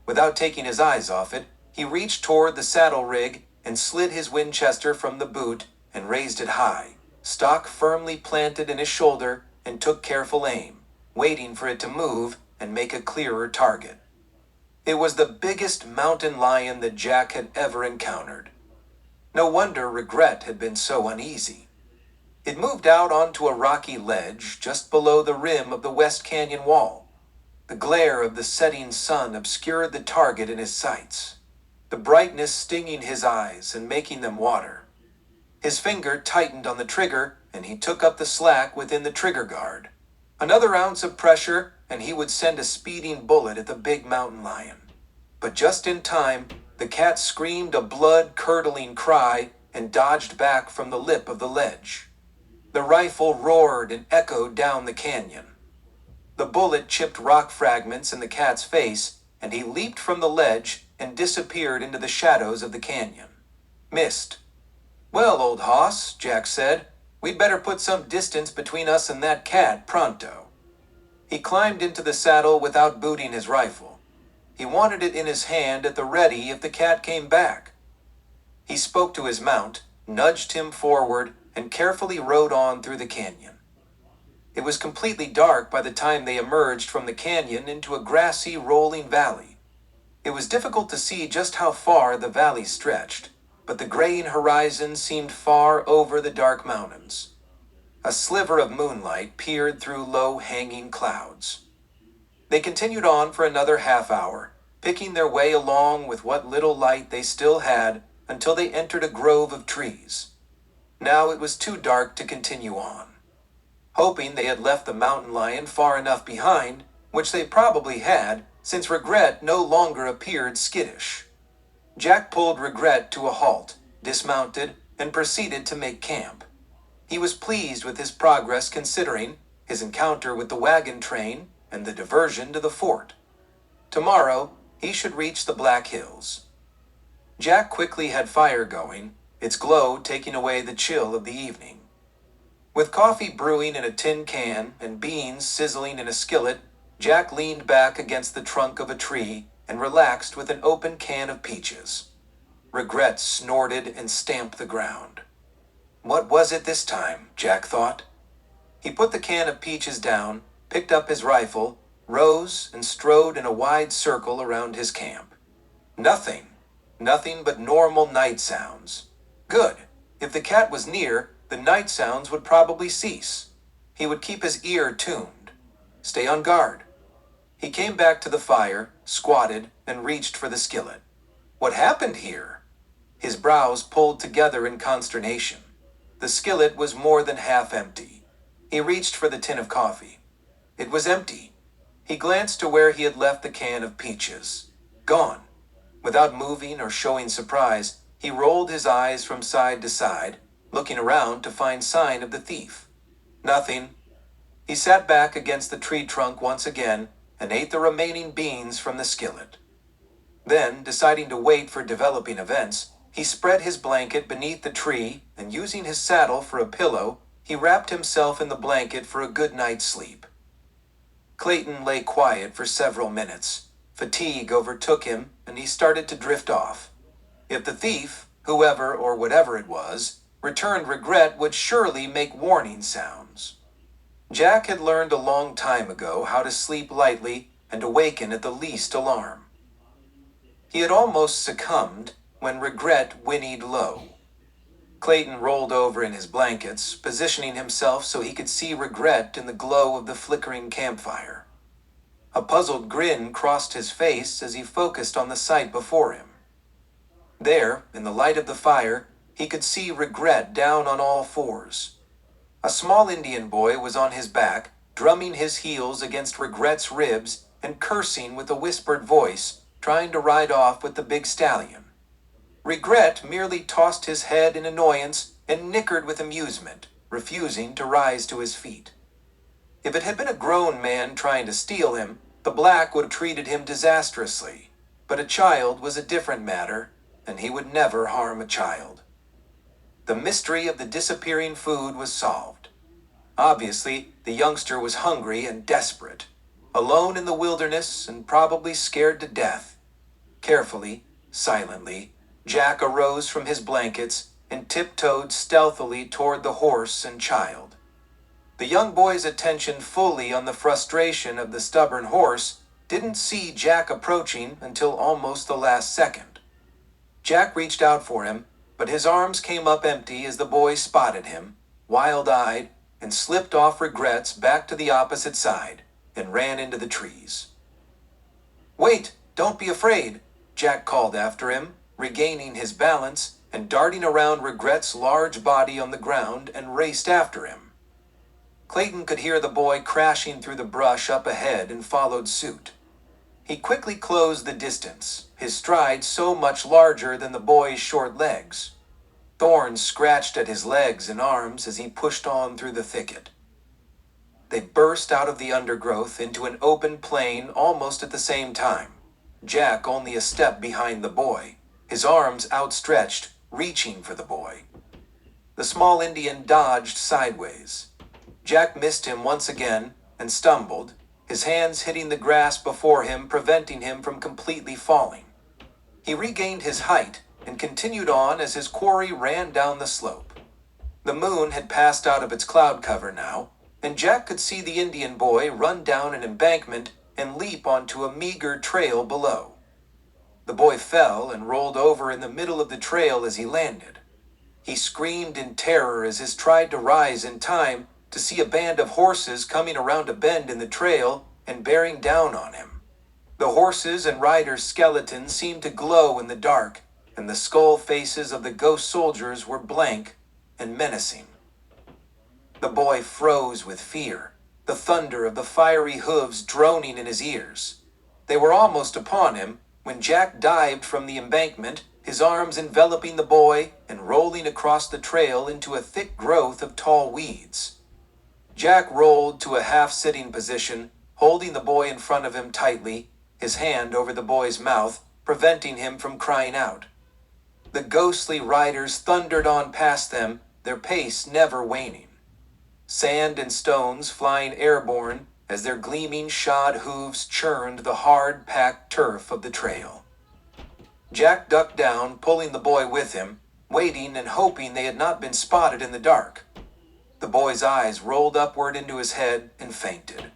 Without taking his eyes off it, he reached toward the saddle rig and slid his Winchester from the boot and raised it high, stock firmly planted in his shoulder, and took careful aim, waiting for it to move and make a clearer target. It was the biggest mountain lion that Jack had ever encountered. No wonder Regret had been so uneasy. It moved out onto a rocky ledge just below the rim of the West Canyon wall. The glare of the setting sun obscured the target in his sights, the brightness stinging his eyes and making them water. His finger tightened on the trigger, and he took up the slack within the trigger guard. Another ounce of pressure, and he would send a speeding bullet at the big mountain lion. But just in time, the cat screamed a blood-curdling cry and dodged back from the lip of the ledge. The rifle roared and echoed down the canyon. The bullet chipped rock fragments in the cat's face, and he leaped from the ledge and disappeared into the shadows of the canyon. Missed. "Well, old hoss," Jack said, "we'd better put some distance between us and that cat pronto." He climbed into the saddle without booting his rifle. He wanted it in his hand at the ready if the cat came back. He spoke to his mount, nudged him forward, and carefully rode on through the canyon. It was completely dark by the time they emerged from the canyon into a grassy, rolling valley. It was difficult to see just how far the valley stretched, but the graying horizon seemed far over the dark mountains. A sliver of moonlight peered through low-hanging clouds. They continued on for another half hour, picking their way along with what little light they still had until they entered a grove of trees. Now it was too dark to continue on. Hoping they had left the mountain lion far enough behind, which they probably had, since Regret no longer appeared skittish. Jack pulled Regret to a halt, dismounted, and proceeded to make camp. He was pleased with his progress considering his encounter with the wagon train and the diversion to the fort. Tomorrow, he should reach the Black Hills. Jack quickly had fire going, its glow taking away the chill of the evening. With coffee brewing in a tin can and beans sizzling in a skillet, Jack leaned back against the trunk of a tree and relaxed with an open can of peaches. Regret snorted and stamped the ground. What was it this time, Jack thought. He put the can of peaches down, picked up his rifle, rose, and strode in a wide circle around his camp. Nothing but normal night sounds. Good. If the cat was near, the night sounds would probably cease. He would keep his ear tuned. Stay on guard. He came back to the fire, squatted, and reached for the skillet. What happened here? His brows pulled together in consternation. The skillet was more than half empty. He reached for the tin of coffee. It was empty. He glanced to where he had left the can of peaches. Gone. Without moving or showing surprise, he rolled his eyes from side to side, looking around to find sign of the thief. Nothing. He sat back against the tree trunk once again and ate the remaining beans from the skillet. Then, deciding to wait for developing events, he spread his blanket beneath the tree and, using his saddle for a pillow, he wrapped himself in the blanket for a good night's sleep. Clayton lay quiet for several minutes. Fatigue overtook him, and he started to drift off. If the thief, whoever or whatever it was, returned, Regret would surely make warning sounds. Jack had learned a long time ago how to sleep lightly and awaken at the least alarm. He had almost succumbed when Regret whinnied low. Clayton rolled over in his blankets, positioning himself so he could see Regret in the glow of the flickering campfire. A puzzled grin crossed his face as he focused on the sight before him. There, in the light of the fire, he could see Regret down on all fours. A small Indian boy was on his back, drumming his heels against Regret's ribs and cursing with a whispered voice, trying to ride off with the big stallion. Regret merely tossed his head in annoyance and nickered with amusement, refusing to rise to his feet. If it had been a grown man trying to steal him, the black would have treated him disastrously. But a child was a different matter, and he would never harm a child. The mystery of the disappearing food was solved. Obviously, the youngster was hungry and desperate, alone in the wilderness and probably scared to death. Carefully, silently, Jack arose from his blankets and tiptoed stealthily toward the horse and child. The young boy's attention fully on the frustration of the stubborn horse didn't see Jack approaching until almost the last second. Jack reached out for him, but his arms came up empty as the boy spotted him, wild-eyed, and slipped off regrets back to the opposite side and ran into the trees. "Wait, don't be afraid," Jack called after him, regaining his balance and darting around Regret's large body on the ground and raced after him. Clayton could hear the boy crashing through the brush up ahead and followed suit. He quickly closed the distance, his stride so much larger than the boy's short legs. Thorns scratched at his legs and arms as he pushed on through the thicket. They burst out of the undergrowth into an open plain almost at the same time, Jack only a step behind the boy, his arms outstretched, reaching for the boy. The small Indian dodged sideways. Jack missed him once again and stumbled, his hands hitting the grass before him, preventing him from completely falling. He regained his height and continued on as his quarry ran down the slope. The moon had passed out of its cloud cover now, and Jack could see the Indian boy run down an embankment and leap onto a meager trail below. The boy fell and rolled over in the middle of the trail as he landed. He screamed in terror as he tried to rise in time to see a band of horses coming around a bend in the trail and bearing down on him. The horses and riders' skeletons seemed to glow in the dark, and the skull faces of the ghost soldiers were blank and menacing. The boy froze with fear, the thunder of the fiery hooves droning in his ears. They were almost upon him when Jack dived from the embankment, his arms enveloping the boy and rolling across the trail into a thick growth of tall weeds. Jack rolled to a half-sitting position, holding the boy in front of him tightly, his hand over the boy's mouth, preventing him from crying out. The ghostly riders thundered on past them, their pace never waning. Sand and stones flying airborne as their gleaming shod hooves churned the hard, packed turf of the trail. Jack ducked down, pulling the boy with him, waiting and hoping they had not been spotted in the dark. The boy's eyes rolled upward into his head and fainted.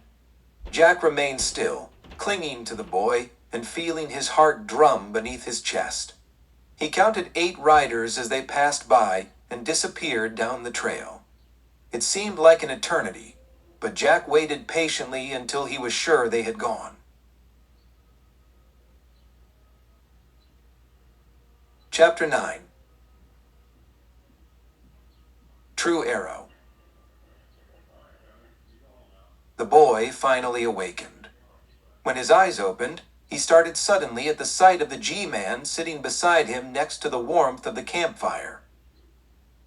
Jack remained still, clinging to the boy and feeling his heart drum beneath his chest. He counted 8 riders as they passed by and disappeared down the trail. It seemed like an eternity, but Jack waited patiently until he was sure they had gone. Chapter 9. True Arrow. The boy finally awakened. When his eyes opened, he started suddenly at the sight of the G-Man sitting beside him next to the warmth of the campfire.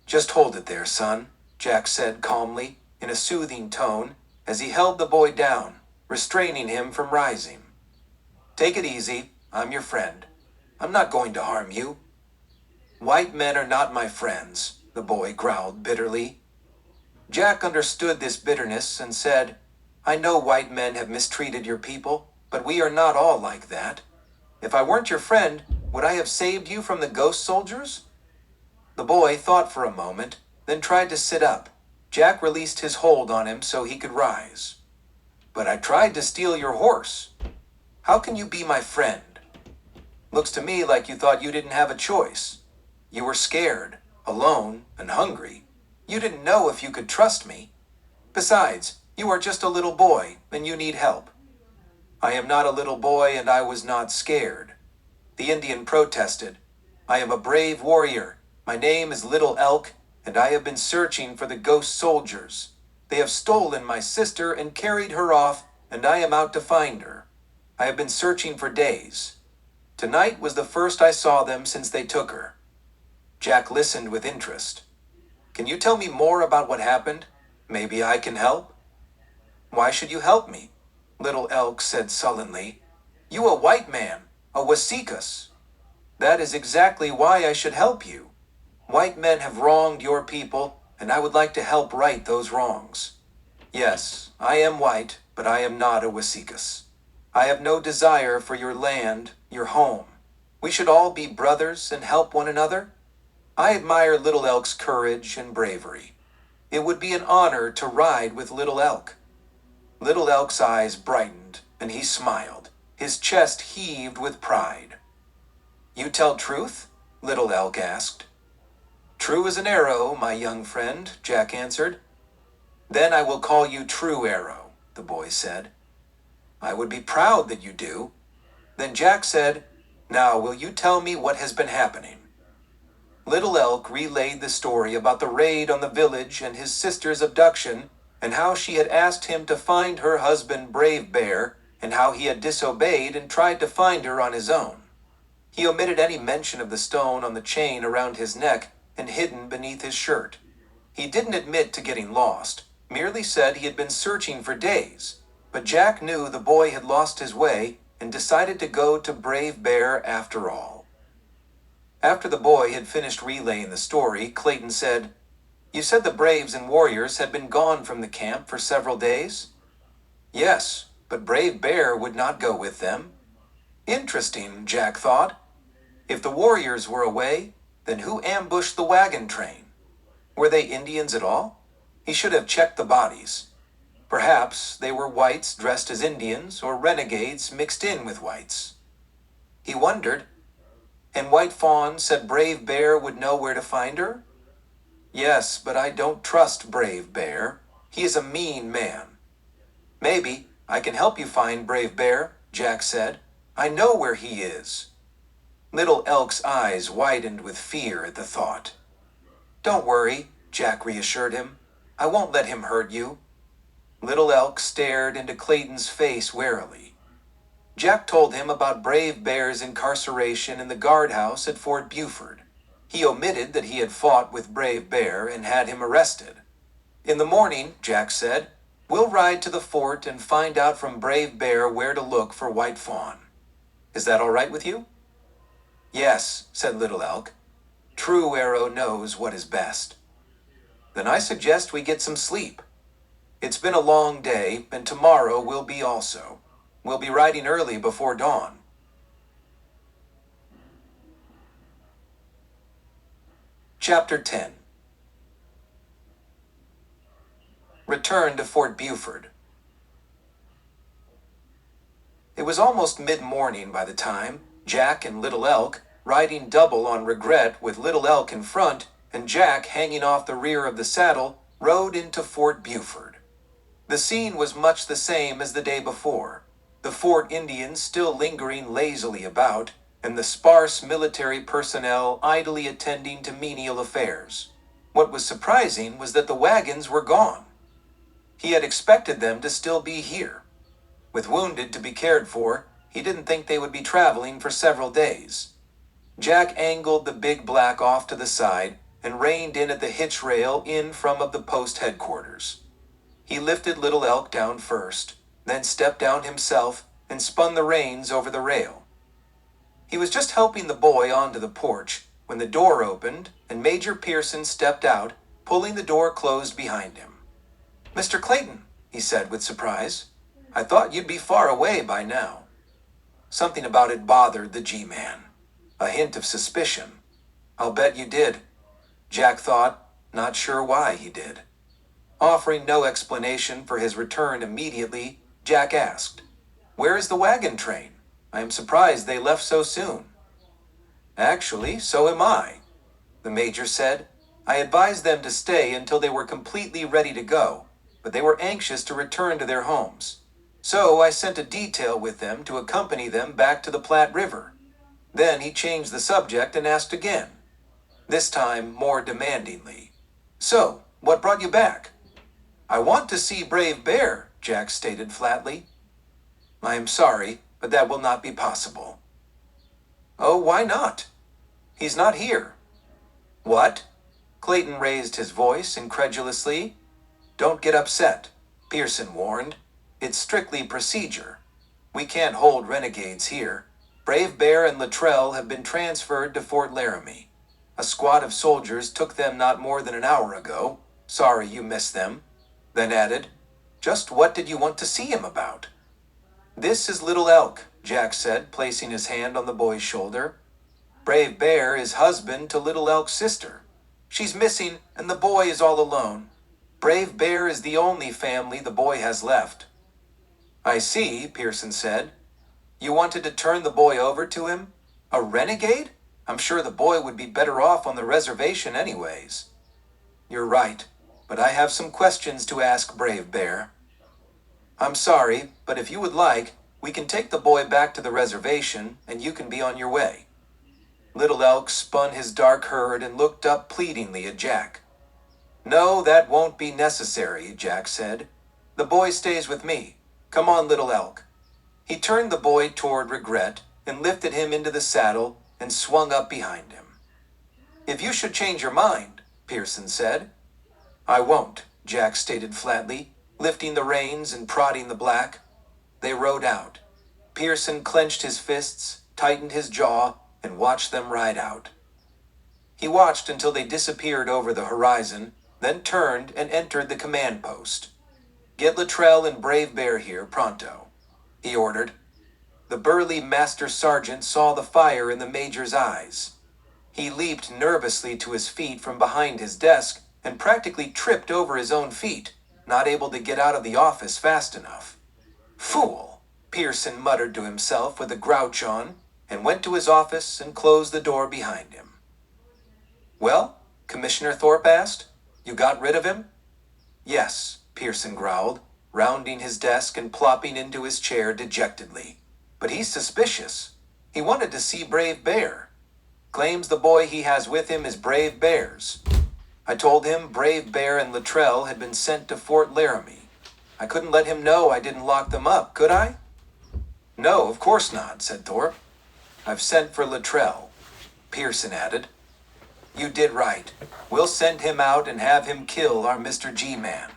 "Just hold it there, son," Jack said calmly, in a soothing tone, as he held the boy down, restraining him from rising. "Take it easy, I'm your friend. I'm not going to harm you." "White men are not my friends," the boy growled bitterly. Jack understood this bitterness and said, "I know white men have mistreated your people, but we are not all like that. If I weren't your friend, would I have saved you from the ghost soldiers?" The boy thought for a moment, then tried to sit up. Jack released his hold on him so he could rise. "But I tried to steal your horse. How can you be my friend? Looks to me like you thought you didn't have a choice. You were scared, alone, and hungry. You didn't know if you could trust me. Besides, you are just a little boy, and you need help." "I am not a little boy, and I was not scared." The Indian protested. "I am a brave warrior. My name is Little Elk, and I have been searching for the ghost soldiers. They have stolen my sister and carried her off, and I am out to find her. I have been searching for days. Tonight was the first I saw them since they took her." Jack listened with interest. "Can you tell me more about what happened? Maybe I can help?" "Why should you help me?" Little Elk said sullenly. "You a white man, a Wasikas. That is exactly why I should help you. White men have wronged your people, and I would like to help right those wrongs. Yes, I am white, but I am not a Wasikas. I have no desire for your land, your home. We should all be brothers and help one another. I admire Little Elk's courage and bravery. It would be an honor to ride with Little Elk. Little Elk's eyes brightened, and he smiled. His chest heaved with pride. You tell truth? Little Elk asked. True as an arrow, my young friend, Jack answered. Then I will call you True Arrow, the boy said. I would be proud that you do. Then Jack said, Now will you tell me what has been happening? Little Elk relayed the story about the raid on the village and his sister's abduction, and how she had asked him to find her husband Brave Bear, and how he had disobeyed and tried to find her on his own. He omitted any mention of the stone on the chain around his neck and hidden beneath his shirt. He didn't admit to getting lost, merely said he had been searching for days, but Jack knew the boy had lost his way and decided to go to Brave Bear after all. After the boy had finished relaying the story, Clayton said, You said the Braves and Warriors had been gone from the camp for several days? Yes, but Brave Bear would not go with them. Interesting, Jack thought. If the Warriors were away, then who ambushed the wagon train? Were they Indians at all? He should have checked the bodies. Perhaps they were whites dressed as Indians or renegades mixed in with whites. He wondered. And White Fawn said Brave Bear would know where to find her? Yes, but I don't trust Brave Bear. He is a mean man. Maybe I can help you find Brave Bear, Jack said. I know where he is. Little Elk's eyes widened with fear at the thought. Don't worry, Jack reassured him. I won't let him hurt you. Little Elk stared into Clayton's face warily. Jack told him about Brave Bear's incarceration in the guardhouse at Fort Buford. He omitted that he had fought with Brave Bear and had him arrested. In the morning, Jack said, we'll ride to the fort and find out from Brave Bear where to look for White Fawn. Is that all right with you? Yes, said Little Elk. True Arrow knows what is best. Then I suggest we get some sleep. It's been a long day, and tomorrow will be also. We'll be riding early before dawn. Chapter 10. Return to Fort Buford. It was almost mid-morning by the time Jack and Little Elk, riding double on Regret with Little Elk in front and Jack hanging off the rear of the saddle, rode into Fort Buford. The scene was much the same as the day before, the fort Indians still lingering lazily about, and the sparse military personnel idly attending to menial affairs. What was surprising was that the wagons were gone. He had expected them to still be here. With wounded to be cared for, he didn't think they would be traveling for several days. Jack angled the big black off to the side and reined in at the hitch rail in front of the post headquarters. He lifted Little Elk down first, then stepped down himself and spun the reins over the rail. He was just helping the boy onto the porch when the door opened and Major Pearson stepped out, pulling the door closed behind him. Mr. Clayton, he said with surprise, I thought you'd be far away by now. Something about it bothered the G-man. A hint of suspicion. I'll bet you did. Jack thought, not sure why he did. Offering no explanation for his return immediately, Jack asked, Where is the wagon train? I am surprised they left so soon. Actually, so am I, the major said. I advised them to stay until they were completely ready to go, but they were anxious to return to their homes. So I sent a detail with them to accompany them back to the Platte River. Then he changed the subject and asked again, this time more demandingly. So, what brought you back? I want to see Brave Bear, Jack stated flatly. I am sorry, but that will not be possible. Oh, why not? He's not here. What? Clayton raised his voice incredulously. Don't get upset, Pearson warned. It's strictly procedure. We can't hold renegades here. Brave Bear and Luttrell have been transferred to Fort Laramie. A squad of soldiers took them not more than an hour ago. Sorry you missed them. Then added, Just what did you want to see him about? This is Little Elk, Jack said, placing his hand on the boy's shoulder. Brave Bear is husband to Little Elk's sister. She's missing, and the boy is all alone. Brave Bear is the only family the boy has left. I see, Pearson said. You wanted to turn the boy over to him? A renegade? I'm sure the boy would be better off on the reservation anyways. You're right, but I have some questions to ask Brave Bear. I'm sorry, but if you would like, we can take the boy back to the reservation, and you can be on your way. Little Elk spun his dark herd and looked up pleadingly at Jack. No, that won't be necessary, Jack said. The boy stays with me. Come on, Little Elk. He turned the boy toward Regret and lifted him into the saddle and swung up behind him. If you should change your mind, Pearson said. I won't, Jack stated flatly, lifting the reins and prodding the black. They rode out. Pearson clenched his fists, tightened his jaw, and watched them ride out. He watched until they disappeared over the horizon, then turned and entered the command post. Get Luttrell and Brave Bear here pronto, he ordered. The burly master sergeant saw the fire in the major's eyes. He leaped nervously to his feet from behind his desk and practically tripped over his own feet, not able to get out of the office fast enough. Fool, Pearson muttered to himself with a grouch on, and went to his office and closed the door behind him. Well, Commissioner Thorpe asked, you got rid of him? Yes, Pearson growled, rounding his desk and plopping into his chair dejectedly. But he's suspicious. He wanted to see Brave Bear. Claims the boy he has with him is Brave Bear's. I told him Brave Bear and Luttrell had been sent to Fort Laramie. I couldn't let him know I didn't lock them up, could I? No, of course not, said Thorpe. I've sent for Luttrell, Pearson added. You did right. We'll send him out and have him kill our Mr. G-Man.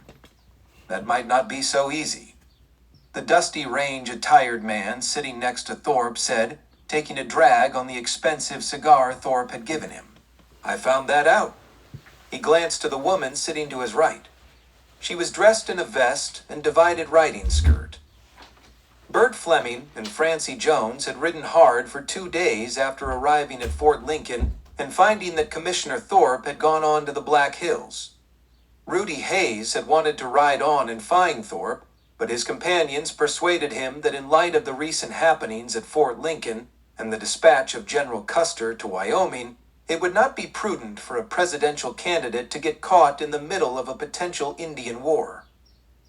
That might not be so easy. The dusty range-attired man sitting next to Thorpe said, taking a drag on the expensive cigar Thorpe had given him. I found that out. He glanced to the woman sitting to his right. She was dressed in a vest and divided riding skirt. Bert Fleming and Francie Jones had ridden hard for 2 days after arriving at Fort Lincoln and finding that Commissioner Thorpe had gone on to the Black Hills. Rudy Hayes had wanted to ride on and find Thorpe, but his companions persuaded him that in light of the recent happenings at Fort Lincoln and the dispatch of General Custer to Wyoming, it would not be prudent for a presidential candidate to get caught in the middle of a potential Indian war.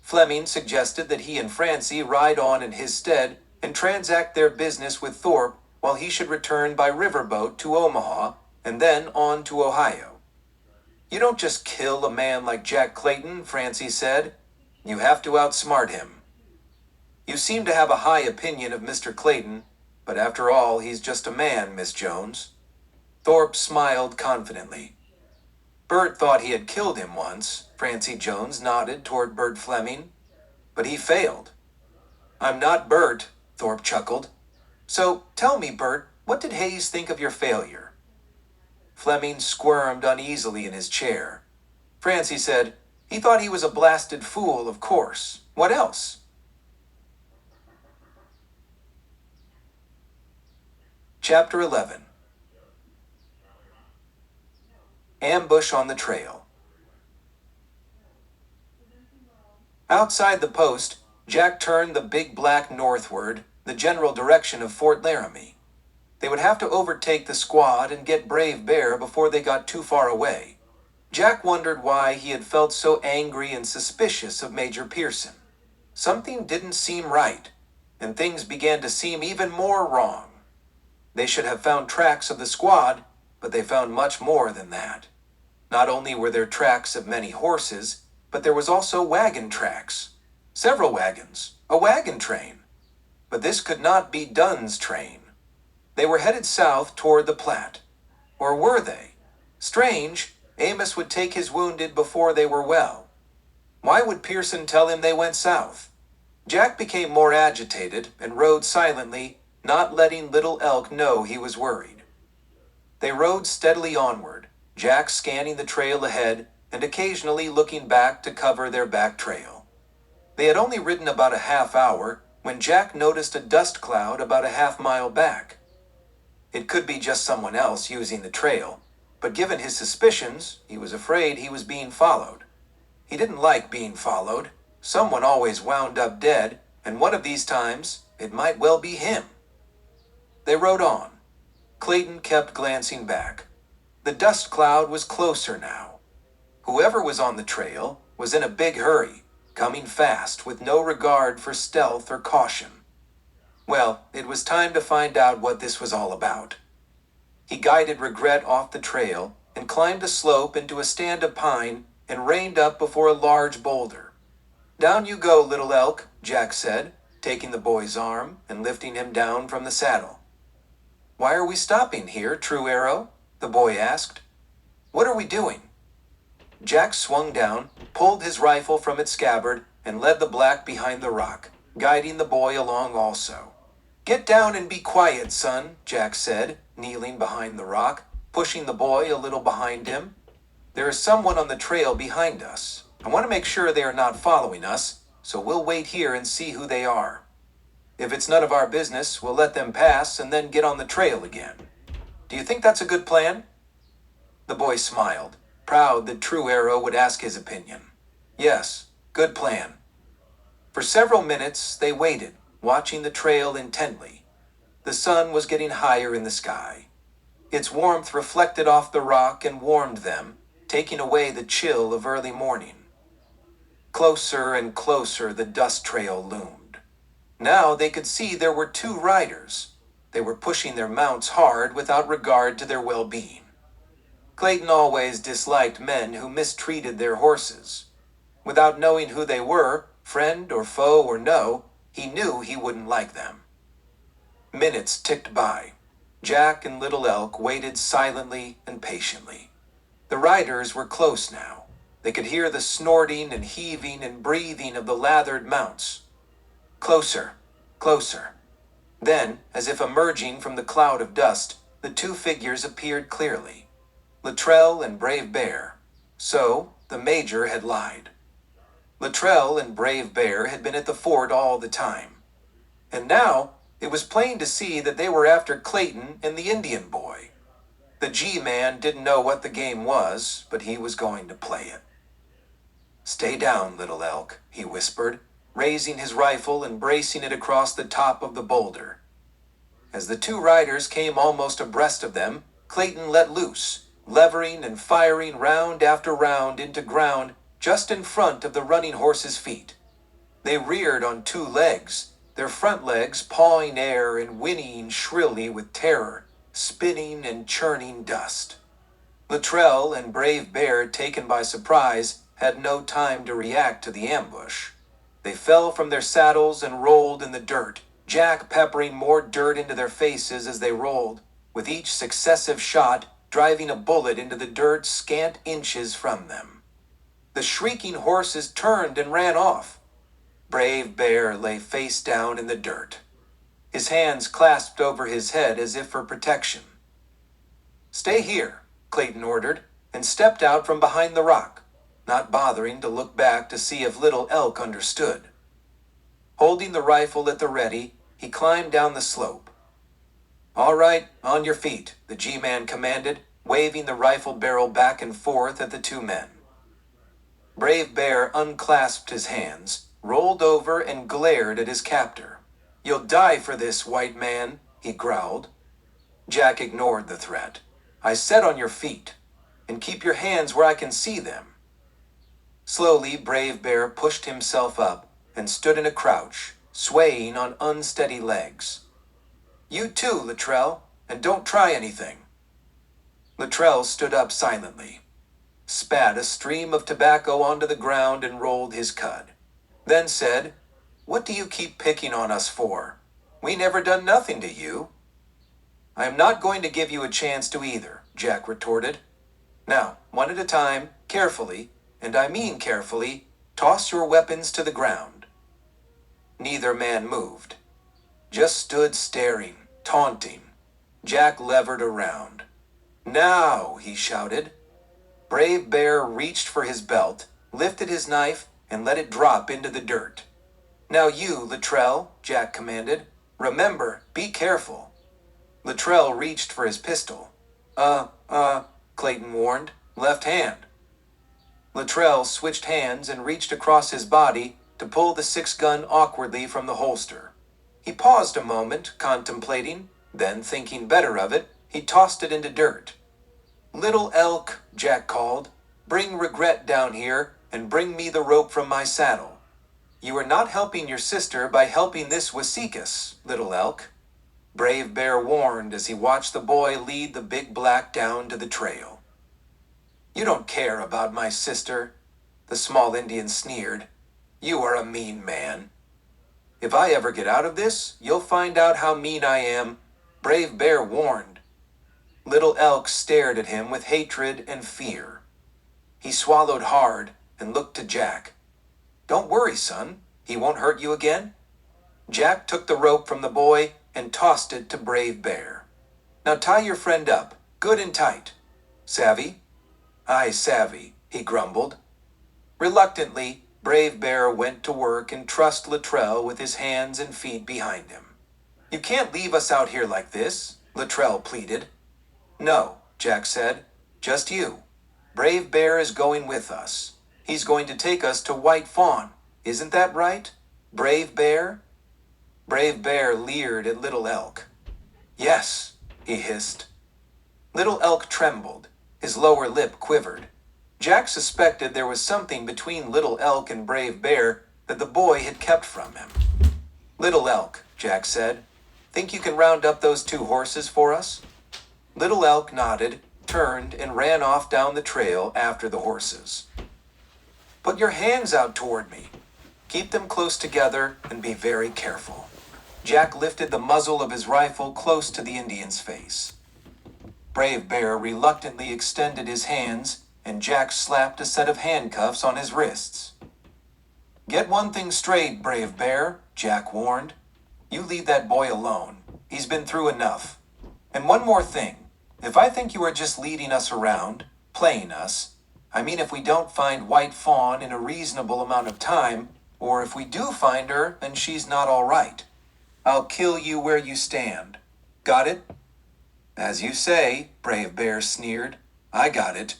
Fleming suggested that he and Francie ride on in his stead and transact their business with Thorpe while he should return by riverboat to Omaha and then on to Ohio. You don't just kill a man like Jack Clayton, Francie said. You have to outsmart him. You seem to have a high opinion of Mr. Clayton, but after all, he's just a man, Miss Jones. Thorpe smiled confidently. Bert thought he had killed him once, Francie Jones nodded toward Bert Fleming. But he failed. I'm not Bert, Thorpe chuckled. So tell me, Bert, what did Hayes think of your failure? Fleming squirmed uneasily in his chair. Francie said, he thought he was a blasted fool, of course. What else? Chapter 11. Ambush on the trail. Outside the post, Jack turned the big black northward, the general direction of Fort Laramie. They would have to overtake the squad and get Brave Bear before they got too far away. Jack wondered why he had felt so angry and suspicious of Major Pearson. Something didn't seem right, and things began to seem even more wrong. They should have found tracks of the squad, but they found much more than that. Not only were there tracks of many horses, but there was also wagon tracks. Several wagons, a wagon train. But this could not be Dunn's train. They were headed south toward the Platte. Or were they? Strange, Amos would take his wounded before they were well. Why would Pearson tell him they went south? Jack became more agitated and rode silently, not letting Little Elk know he was worried. They rode steadily onward, Jack scanning the trail ahead and occasionally looking back to cover their back trail. They had only ridden about a half hour when Jack noticed a dust cloud about a half-mile back. It could be just someone else using the trail, but given his suspicions, he was afraid he was being followed. He didn't like being followed. Someone always wound up dead, and one of these times, it might well be him. They rode on. Clayton kept glancing back. The dust cloud was closer now. Whoever was on the trail was in a big hurry, coming fast with no regard for stealth or caution. Well, it was time to find out what this was all about. He guided Regret off the trail and climbed a slope into a stand of pine and reined up before a large boulder. "Down you go, little elk," Jack said, taking the boy's arm and lifting him down from the saddle. "Why are we stopping here, True Arrow?" the boy asked. "What are we doing?" Jack swung down, pulled his rifle from its scabbard, and led the black behind the rock, guiding the boy along also. "Get down and be quiet, son," Jack said, kneeling behind the rock, pushing the boy a little behind him. "There is someone on the trail behind us. I want to make sure they are not following us, so we'll wait here and see who they are. If it's none of our business, we'll let them pass and then get on the trail again. Do you think that's a good plan?" The boy smiled, proud that True Arrow would ask his opinion. "Yes, good plan." For several minutes they waited, watching the trail intently. The sun was getting higher in the sky. Its warmth reflected off the rock and warmed them, taking away the chill of early morning. Closer and closer the dust trail loomed. Now they could see there were 2 riders. They were pushing their mounts hard without regard to their well-being. Clayton always disliked men who mistreated their horses. Without knowing who they were, friend or foe or no, he knew he wouldn't like them. Minutes ticked by. Jack and Little Elk waited silently and patiently. The riders were close now. They could hear the snorting and heaving and breathing of the lathered mounts. Closer, closer. Then, as if emerging from the cloud of dust, the 2 figures appeared clearly. Luttrell and Brave Bear. So, the Major had lied. Luttrell and Brave Bear had been at the fort all the time. And now, it was plain to see that they were after Clayton and the Indian boy. The G-Man didn't know what the game was, but he was going to play it. "Stay down, Little Elk," he whispered, raising his rifle and bracing it across the top of the boulder. As the 2 riders came almost abreast of them, Clayton let loose, levering and firing round after round into ground just in front of the running horses' feet. They reared on 2 legs, their front legs pawing air and whinnying shrilly with terror, spinning and churning dust. Luttrell and Brave Bear, taken by surprise, had no time to react to the ambush. They fell from their saddles and rolled in the dirt, Jack peppering more dirt into their faces as they rolled, with each successive shot driving a bullet into the dirt scant inches from them. The shrieking horses turned and ran off. Brave Bear lay face down in the dirt, his hands clasped over his head as if for protection. "Stay here," Clayton ordered, and stepped out from behind the rock, not bothering to look back to see if Little Elk understood. Holding the rifle at the ready, he climbed down the slope. "All right, on your feet," the G-Man commanded, waving the rifle barrel back and forth at the 2 men. Brave Bear unclasped his hands, rolled over, and glared at his captor. "You'll die for this, white man," he growled. Jack ignored the threat. "I said on your feet, and keep your hands where I can see them." Slowly, Brave Bear pushed himself up and stood in a crouch, swaying on unsteady legs. "You too, Luttrell, and don't try anything." Luttrell stood up silently, spat a stream of tobacco onto the ground and rolled his cud. Then said, "What do you keep picking on us for? We never done nothing to you." "I am not going to give you a chance to either," Jack retorted. "Now, one at a time, carefully, and I mean carefully, toss your weapons to the ground." Neither man moved, just stood staring, taunting. Jack levered around. "Now," he shouted. Brave Bear reached for his belt, lifted his knife, and let it drop into the dirt. "Now you, Luttrell," Jack commanded. "Remember, be careful." Luttrell reached for his pistol. Clayton warned. "Left hand." Luttrell switched hands and reached across his body to pull the 6-gun awkwardly from the holster. He paused a moment, contemplating, then, thinking better of it, he tossed it into dirt. "Little Elk," Jack called, "bring Regret down here and bring me the rope from my saddle. You are not helping your sister by helping this Wasekus, Little Elk." Brave Bear warned as he watched the boy lead the big black down to the trail. "You don't care about my sister," the small Indian sneered. "You are a mean man." "If I ever get out of this, you'll find out how mean I am," Brave Bear warned. Little Elk stared at him with hatred and fear. He swallowed hard and looked to Jack. "Don't worry, son. He won't hurt you again." Jack took the rope from the boy and tossed it to Brave Bear. "Now tie your friend up, good and tight. Savvy?" "Aye, savvy," he grumbled. Reluctantly, Brave Bear went to work and trussed Luttrell with his hands and feet behind him. "You can't leave us out here like this," Luttrell pleaded. "No," Jack said, "just you. Brave Bear is going with us. He's going to take us to White Fawn. Isn't that right, Brave Bear?" Brave Bear leered at Little Elk. "Yes," he hissed. Little Elk trembled. His lower lip quivered. Jack suspected there was something between Little Elk and Brave Bear that the boy had kept from him. "Little Elk," Jack said, "think you can round up those 2 horses for us?" Little Elk nodded, turned, and ran off down the trail after the horses. "Put your hands out toward me. Keep them close together and be very careful." Jack lifted the muzzle of his rifle close to the Indian's face. Brave Bear reluctantly extended his hands, and Jack slapped a set of handcuffs on his wrists. "Get one thing straight, Brave Bear," Jack warned. "You leave that boy alone. He's been through enough. And one more thing. If I think you are just leading us around, playing us, I mean if we don't find White Fawn in a reasonable amount of time, or if we do find her and she's not all right, I'll kill you where you stand. Got it?" "As you say," Brave Bear sneered. "I got it."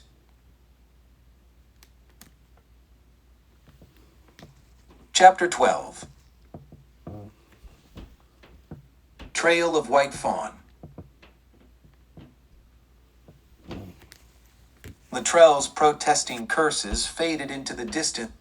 Chapter 12. Trail of White Fawn. Luttrell's protesting curses faded into the distance